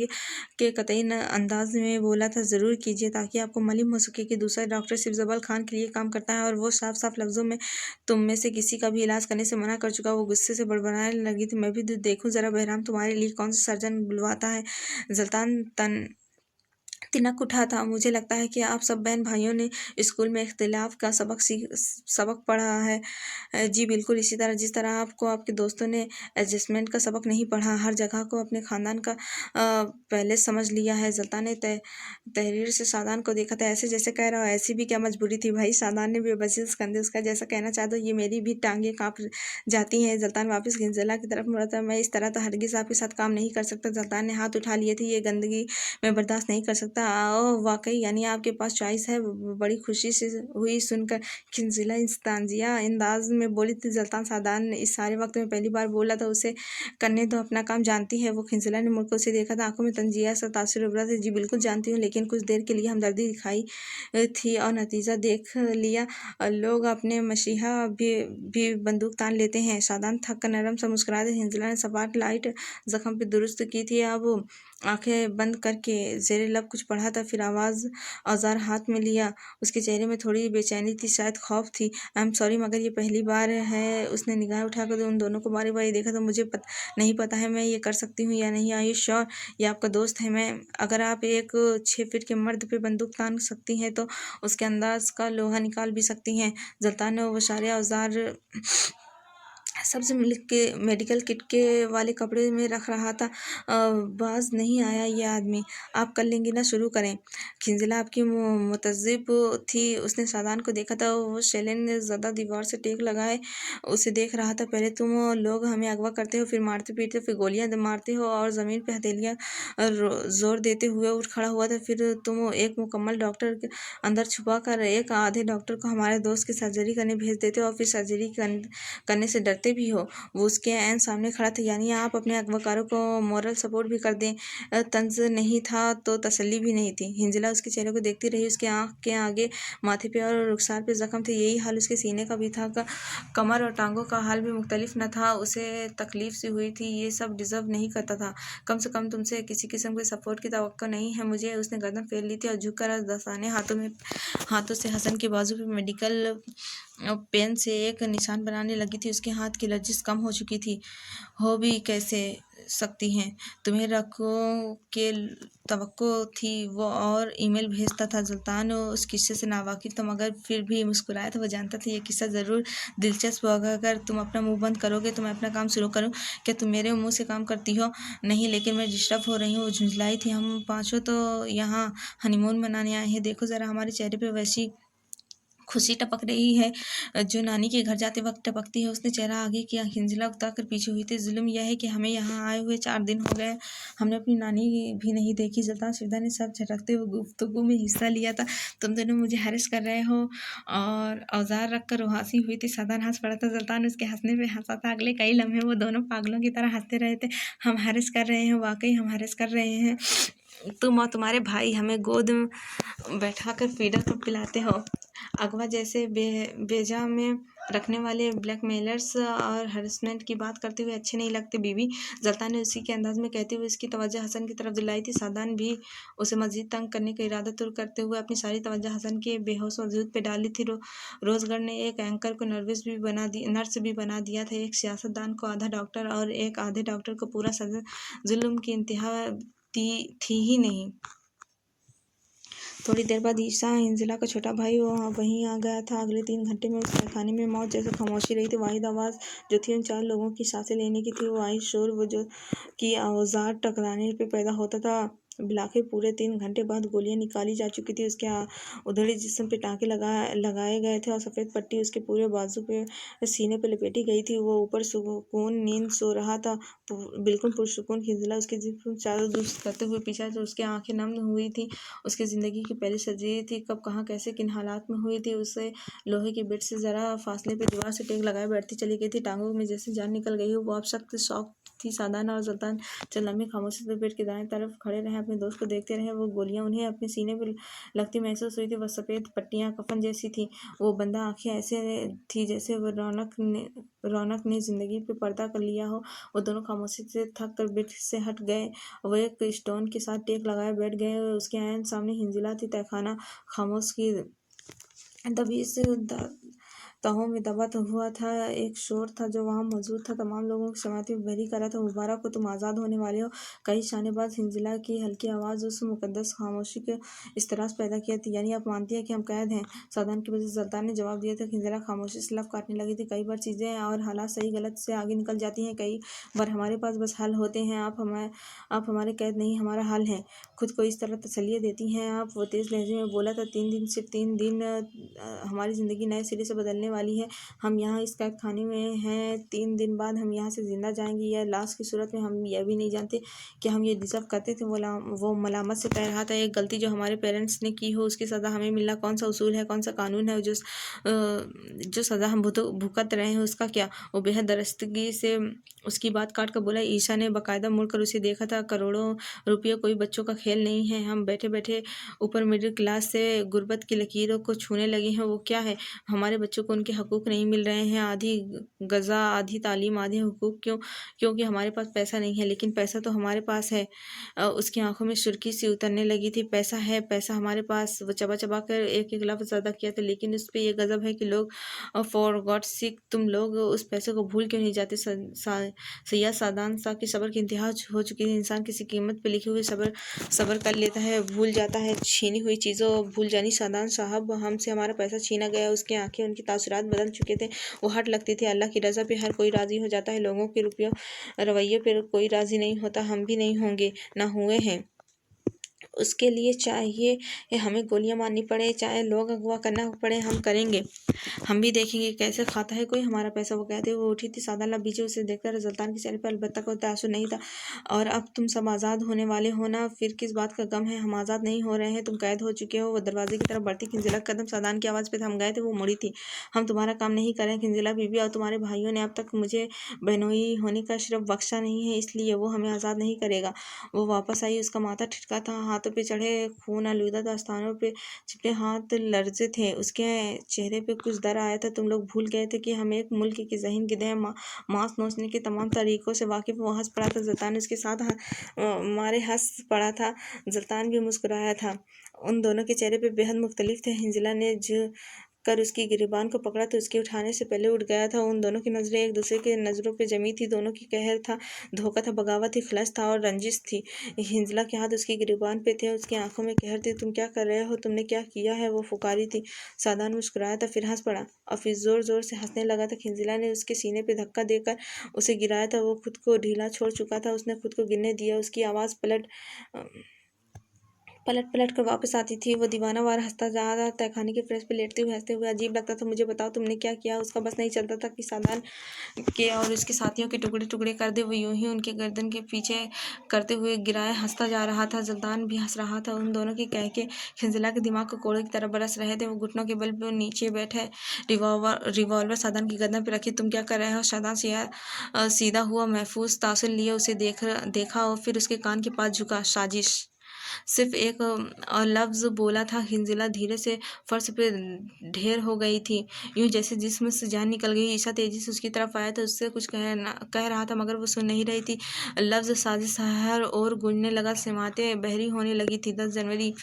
के कतई अंदाज में बोला था, ज़रूर कीजिए ताकि आपको मालूम हो सके कि दूसरा डॉक्टर सिर्फ जबल खान के लिए काम करता है और वो साफ साफ लफ्ज़ों में तुम में से किसी का भी इलाज करने से मना कर चुका। वो गुस्से से बड़बड़ाने लगी थी। मैं भी देखूं ज़रा बहराम तुम्हारे लिए कौन सा सर्जन बुलवाता है। ज़ल्तान तिनक उठा था। मुझे लगता है कि आप सब बहन भाइयों ने स्कूल में इख्तिलाफ का सबक पढ़ा है। जी बिल्कुल, इसी तरह जिस तरह आपको आपके दोस्तों ने एडजस्टमेंट का सबक नहीं पढ़ा। हर जगह को अपने ख़ानदान का पहले समझ लिया है। ज़ल्तान ने तहरीर से सादान को देखा था, ऐसे जैसे कह रहा हो। ऐसी भी क्या मजबूरी थी भाई? सादान ने बेबसी से कंधे उसका जैसा कहना चाहता ये मेरी भी टांगें काँप जाती हैं। ज़ल्तान वापस हिंजला की तरफ मुड़ा था। मैं इस तरह तो हरगिज़ आपके साथ काम नहीं कर सकता। ज़ल्तान ने हाथ उठा लिए थे। ये गंदगी मैं बर्दाश्त नहीं कर सकता। ओह वाकई, यानी आपके पास चॉइस है? बड़ी खुशी से हुई सुनकर। खिंजिला इंस्तांजिया अंदाज में बोली थी ज़ल्तान। सादान ने इस सारे वक्त में पहली बार बोला था। उसे करने दो, अपना काम जानती है वो। खिंजिला ने मुड़कर उसे देखा था। आंखों में तंजिया सा तासुर उभरा था। जी बिल्कुल जानती हूँ, लेकिन कुछ देर के लिए हमदर्दी दिखाई थी और नतीजा देख लिया। लोग अपने मसीहा भी बंदूक तान लेते हैं। सादान थक कर नरम सा मुस्कुराया था। हिंजिला ने सपाट लाइट जख्म पे दुरुस्त की थी। अब आंखें बंद करके ज़ेरे लब कुछ पढ़ा था, फिर औजार हाथ में लिया। उसके चेहरे में थोड़ी बेचैनी थी, शायद खौफ थी। आई एम सॉरी, मगर ये पहली बार है। उसने निगाह उठाकर उन दोनों को बारी बारी देखा। तो मुझे नहीं पता है मैं ये कर सकती हूँ या नहीं। Are you sure? ये आपका दोस्त है। मैं अगर आप एक 6 फीट के मर्द पे बंदूक तान सकती हैं तो उसके अंदाज का लोहा निकाल भी सकती हैं। ज़ल्तान ने वो सारे औजार सबसे मेडिकल किट के वाले कपड़े में रख रहा था। बाज नहीं आया ये आदमी। आप कर लेंगी ना? शुरू करें। खिंजिला आपकी मुतज़्ज़िब थी। उसने सादान को देखा था। वो शैलेन ज़्यादा दीवार से टेक लगाए उसे देख रहा था। पहले तुम लोग हमें अगवा करते हो, फिर मारते पीटते, फिर गोलियां मारते हो और ज़मीन पे हथेलियाँ जोर देते हुए उठ खड़ा हुआ था। फिर तुम एक मुकम्मल डॉक्टर के अंदर छुपा कर एक आधे डॉक्टर को हमारे दोस्त की सर्जरी करने भेज देते हो और फिर सर्जरी करने से डरते भी हो। वो उसके ऐन सामने खड़ा था। यानी आप अपने अगवाकारों को मोरल सपोर्ट भी कर दें। तंज नहीं था तो तसल्ली भी नहीं थी। हिंजिला उसके चेहरे को देखती रही। उसके आँख के आगे, माथे पे और रुखसार पे जख्म थे। यही हाल उसके सीने का भी था। कमर और टांगों का हाल भी मुख्तलिफ न था। उसे तकलीफ सी हुई थी। ये सब डिजर्व नहीं करता था। कम से कम तुमसे किसी किस्म के सपोर्ट की तवक्को नहीं है मुझे। उसने गर्दन फेर ली थी और झुक कर दस्ताने हाथों से हसन के बाजू पे मेडिकल पेन से एक निशान बनाने लगी थी। उसके हाथ की लर्जिश कम हो चुकी थी। हो भी कैसे सकती हैं? तुम्हें रखो के तवक्को थी वो और ईमेल भेजता था। सुल्तान उस किस्से से नावाकिफ था, मगर फिर भी मुस्कुराया था। वो जानता था ये किस्सा ज़रूर दिलचस्प होगा। अगर तुम अपना मुंह बंद करोगे तो मैं अपना काम शुरू करूँ। क्या तुम मेरे मुंह से काम करती हो? नहीं, लेकिन मैं डिस्टर्ब हो रही हूँ। वो झुंझलाई थी। हम पाँचों तो यहाँ हनीमून मनाने आए हैं। देखो ज़रा हमारे चेहरे पे वैसी खुशी टपक रही है जो नानी के घर जाते वक्त टपकती है। उसने चेहरा आगे किया। हिंजला उठा कर पीछे हुई थी। जुल्म यह है कि हमें यहाँ आए हुए 4 दिन हो गए, हमने अपनी नानी भी नहीं देखी। जल्दा शिवदा ने सब झटकते हुए गुफ्तगू में हिस्सा लिया था। तुम दोनों मुझे हैरेस कर रहे हो? और औजार रख कर वो हंसी हुई थी। सादान हंस पड़ा था। सुल्तान उसके हंसने पे हंसा था। अगले कई लम्हे वो दोनों पागलों की तरह हंसते रहे थे। हम हैरेस कर रहे हैं, वाकई हम हैरेस कर रहे हैं। तुम और तुम्हारे भाई हमें गोद में बैठा कर फीडर को पिलाते हो। अगवा जैसे बेजा में रखने वाले ब्लैकमेलर्स और हरेसमेंट की बात करते हुए अच्छे नहीं लगते बीबी। जल्ता ने उसी के अंदाज में कहते हुए उसकी तवज्जो हसन की तरफ दिलाई थी। सादान भी उसे मजीद तंग करने का इरादा तुर करते हुए अपनी सारी तवज्जो हसन के बेहोश वजूद पे डाली थी। रोजगर ने एक एंकर को नर्स भी बना दिया था। एक सियासतदान को आधा डॉक्टर और एक आधे डॉक्टर को पूरा सदर। जुल्म की इंतहा थी ही नहीं। थोड़ी देर बाद ईसा हिंजला का छोटा भाई वहीं आ गया था। अगले 3 घंटे में उस तहखाने में मौत जैसे खामोशी रही थी। वाहिद आवाज़ जो थी उन 4 लोगों की सांसें लेने की थी। वो वाहिद शोर वो जो कि औजार टकराने पे पैदा होता था। बिलाखिर पूरे 3 घंटे बाद गोलियां निकाली जा चुकी थी। उसके उधड़ी जिस्म पे टाँके लगाए गए थे और सफ़ेद पट्टी उसके पूरे बाजू पे सीने पे लपेटी गई थी। वो ऊपर सुकून नींद सो रहा था, बिल्कुल पुरसुकून। हिंजला उसके जिस्म चारों दुरुस्त करते हुए पीछा तो उसकी आंखें नम हुई थी। उसकी ज़िंदगी की पहली सर्जरी थी। कब कहाँ कैसे किन हालात में हुई थी। उसे लोहे के बेड से ज़रा फासले पे दीवार से टेक लगाए बैठती चली गई थी। टांगों में जैसे जान निकल गई हो। वो अब सख्त शौक थी। सादान और सुल्तान चंद लम्हे खामोशी से बेड के दाएं तरफ खड़े रहे, अपने दोस्त को देखते रहे। वो गोलियां उन्हें अपने सीने पर लगती महसूस हुई थी। वह सफ़ेद पट्टियां कफन जैसी थी। वो बंदा आंखें ऐसे थी जैसे वह रौनक ने जिंदगी पे पर्दा कर लिया हो। वो दोनों खामोशी से थक कर बेड से हट गए। वो एक स्टोन के साथ टेक लगाए बैठ गए। उसके आयन सामने हिंजिला थी। तहखाना खामोश की दबी से तहों में दबा हुआ था। एक शोर था जो वहाँ मौजूद था, तमाम लोगों की समाती बहरी कर रहा था। मुबारक हो, तुम आज़ाद होने वाले हो। कई शाने बाद हिंजिला की हल्की आवाज़ उस मुकद्दस खामोशी के इस्तरास पैदा किया थी। यानी आप मानती हैं कि हम कैद हैं? सावधान की वजह से सुल्तान ने जवाब दिया था। हिंजिला खामोशी से लफ काटने लगी थी। कई बार चीज़ें और हालात सही गलत से आगे निकल जाती हैं। कई बार हमारे पास बस हल होते हैं। आप हमारे कैद नहीं, हमारा हल है। खुद को इस तरह तसल्ली देती हैं आप। वो तेज़ लहजे में बोला था। 3 दिन, सिर्फ 3 दिन हमारी ज़िंदगी नए सिरे से बदलने वाली है। हम यहाँ इस कैद खाने में हैं। 3 दिन बाद हम यहाँ से जिंदा जाएंगे या लाश की सूरत में। हम यह भी नहीं जानते कि हम ये डिज़र्व करते थे। वो मलामत से कह रहा था। एक गलती जो हमारे पेरेंट्स ने की हो उसकी सज़ा हमें मिलना कौन सा उसूल है, कौन सा कानून है? जो सज़ा हम भुगत रहे हैं उसका क्या? वो बेहद दरस्तगी से उसकी बात काट कर बोला। ईशा ने बाकायदा मुड़कर उसे देखा था। करोड़ों रुपये कोई बच्चों का खेल नहीं है। हम बैठे बैठे ऊपर मिडिल क्लास से गुर्बत की लकीरों को छूने लगे हैं। वो क्या है? हमारे बच्चों को उनके हकूक़ नहीं मिल रहे हैं। आधी गज़ा, आधी तालीम, आधे हुकूक। क्योंकि हमारे पास पैसा नहीं है। लेकिन पैसा तो हमारे पास है। उसकी आंखों में सुर्खी सी उतरने लगी थी। पैसा है, पैसा हमारे पास। वो चबा चबा कर एक एक लफ्ज़ अदा किया था। लेकिन उस पर यह गज़ब है कि लोग फॉर गॉड सिक तुम लोग उस पैसे को भूल क्यों नहीं जाते? सैयद सादान साहब की सब्र की इंतहा हो चुकी थी। इंसान किसी कीमत पे लिखी हुई सब्र कर लेता है, भूल जाता है। छीनी हुई चीज़ों भूल जानी। सादान साहब, हमसे हमारा पैसा छीना गया। उसकी आंखें, उनकी तासुरात बदल चुके थे। वो हट लगती थी। अल्लाह की रज़ा पे हर कोई राज़ी हो जाता है। लोगों के रवैये पर कोई राज़ी नहीं होता। हम भी नहीं होंगे, ना हुए हैं। उसके लिए चाहिए हमें गोलियां मारनी पड़े, चाहे लोग अगवा करना पड़े, हम करेंगे। हम भी देखेंगे कैसे खाता है कोई हमारा पैसा। वो कहते हुए उठी थी। सादा बीचे उसे देखकर सुल्तान के चेहरे पर अलबत्ता कोई तासुर नहीं था। और अब तुम सब आज़ाद होने वाले हो ना? फिर किस बात का गम है? हम आज़ाद नहीं हो रहे हैं, तुम कैद हो चुके हो। वो दरवाजे की तरफ बढ़ती। खिंजिला कदम सादान की आवाज़ पे थम गए थे। वो मुड़ी थी। हम तुम्हारा काम नहीं करें खिंजिला बीबी, और तुम्हारे भाइयों ने अब तक मुझे बहनोई होने का शर्फ बख्शा नहीं है, इसलिए वो हमें आज़ाद नहीं करेगा। वो वापस आई। उसका माथा ठिठका था। हाथों पे चढ़े खून आलूदा दास्तानों पे चिपटे हाथ लर्जे थे। उसके चेहरे पे कुछ डर आया था। तुम लोग भूल गए थे कि हम एक मुल्क के ज़हीन गिदे मांस नोचने के तमाम तरीकों से वाकिफ। वो हंस पड़ा था। ज़ल्तान उसके साथ मारे हंस पड़ा था। ज़ल्तान भी मुस्कुराया था। उन दोनों के चेहरे पे बेहद मुख्तलिफ थे। हिंजला ने कर उसकी गिरबान को पकड़ा तो उसके उठाने से पहले उठ गया था। उन दोनों की नजरें एक दूसरे के नजरों पे जमी थी। दोनों की कहर था, धोखा था, बगावत थी, खलस था और रंजिश थी। हिंजला के हाथ उसकी गिरबान पे थे, उसकी आंखों में कहर थी। तुम क्या कर रहे हो? तुमने क्या किया है? वो फुकारी थी। सादान मुस्कुराया था, फिर हंस पड़ा और फिर जोर जोर से हंसने लगा था। हिंजला ने उसके सीने पे धक्का देकर उसे गिराया था। वो खुद को ढीला छोड़ चुका था। उसने खुद को गिरने दिया। उसकी आवाज़ पलट पलट कर वापस आती थी। वो दीवाना वार हंसता जा रहा था, तहखाने के फर्श पे लेटते हुए हंसते हुए। अजीब लगता था। मुझे बताओ तुमने क्या किया? उसका बस नहीं चलता था कि सादान के और उसके साथियों के टुकड़े टुकड़े कर दे। वो यूं ही उनके गर्दन के पीछे करते हुए गिराए हंसता जा रहा था। जल्दान भी हंस रहा था। उन दोनों के कह के खिंजला के दिमाग को कोड़े की तरह बरस रहे थे। वो घुटनों के बल पे नीचे बैठे, रिवॉल्वर सादान की गर्दन पे रखी। तुम क्या कर रहे हो? सादान सीधा हुआ, महफूज तासुर लिए उसे देखा और फिर उसके कान के पास झुका। साजिश। सिर्फ एक लफ्ज बोला था। हिंजिला धीरे से फर्श पे ढेर हो गई थी, यूं जैसे जिस्म से जान निकल गई। ईशा तेजी से उसकी तरफ आया तो उससे कुछ कह रहा था, मगर वो सुन नहीं रही थी। लफ्ज साजिश हर और गूंजने लगा। सिमातें बहरी होने लगी थी। 10 जनवरी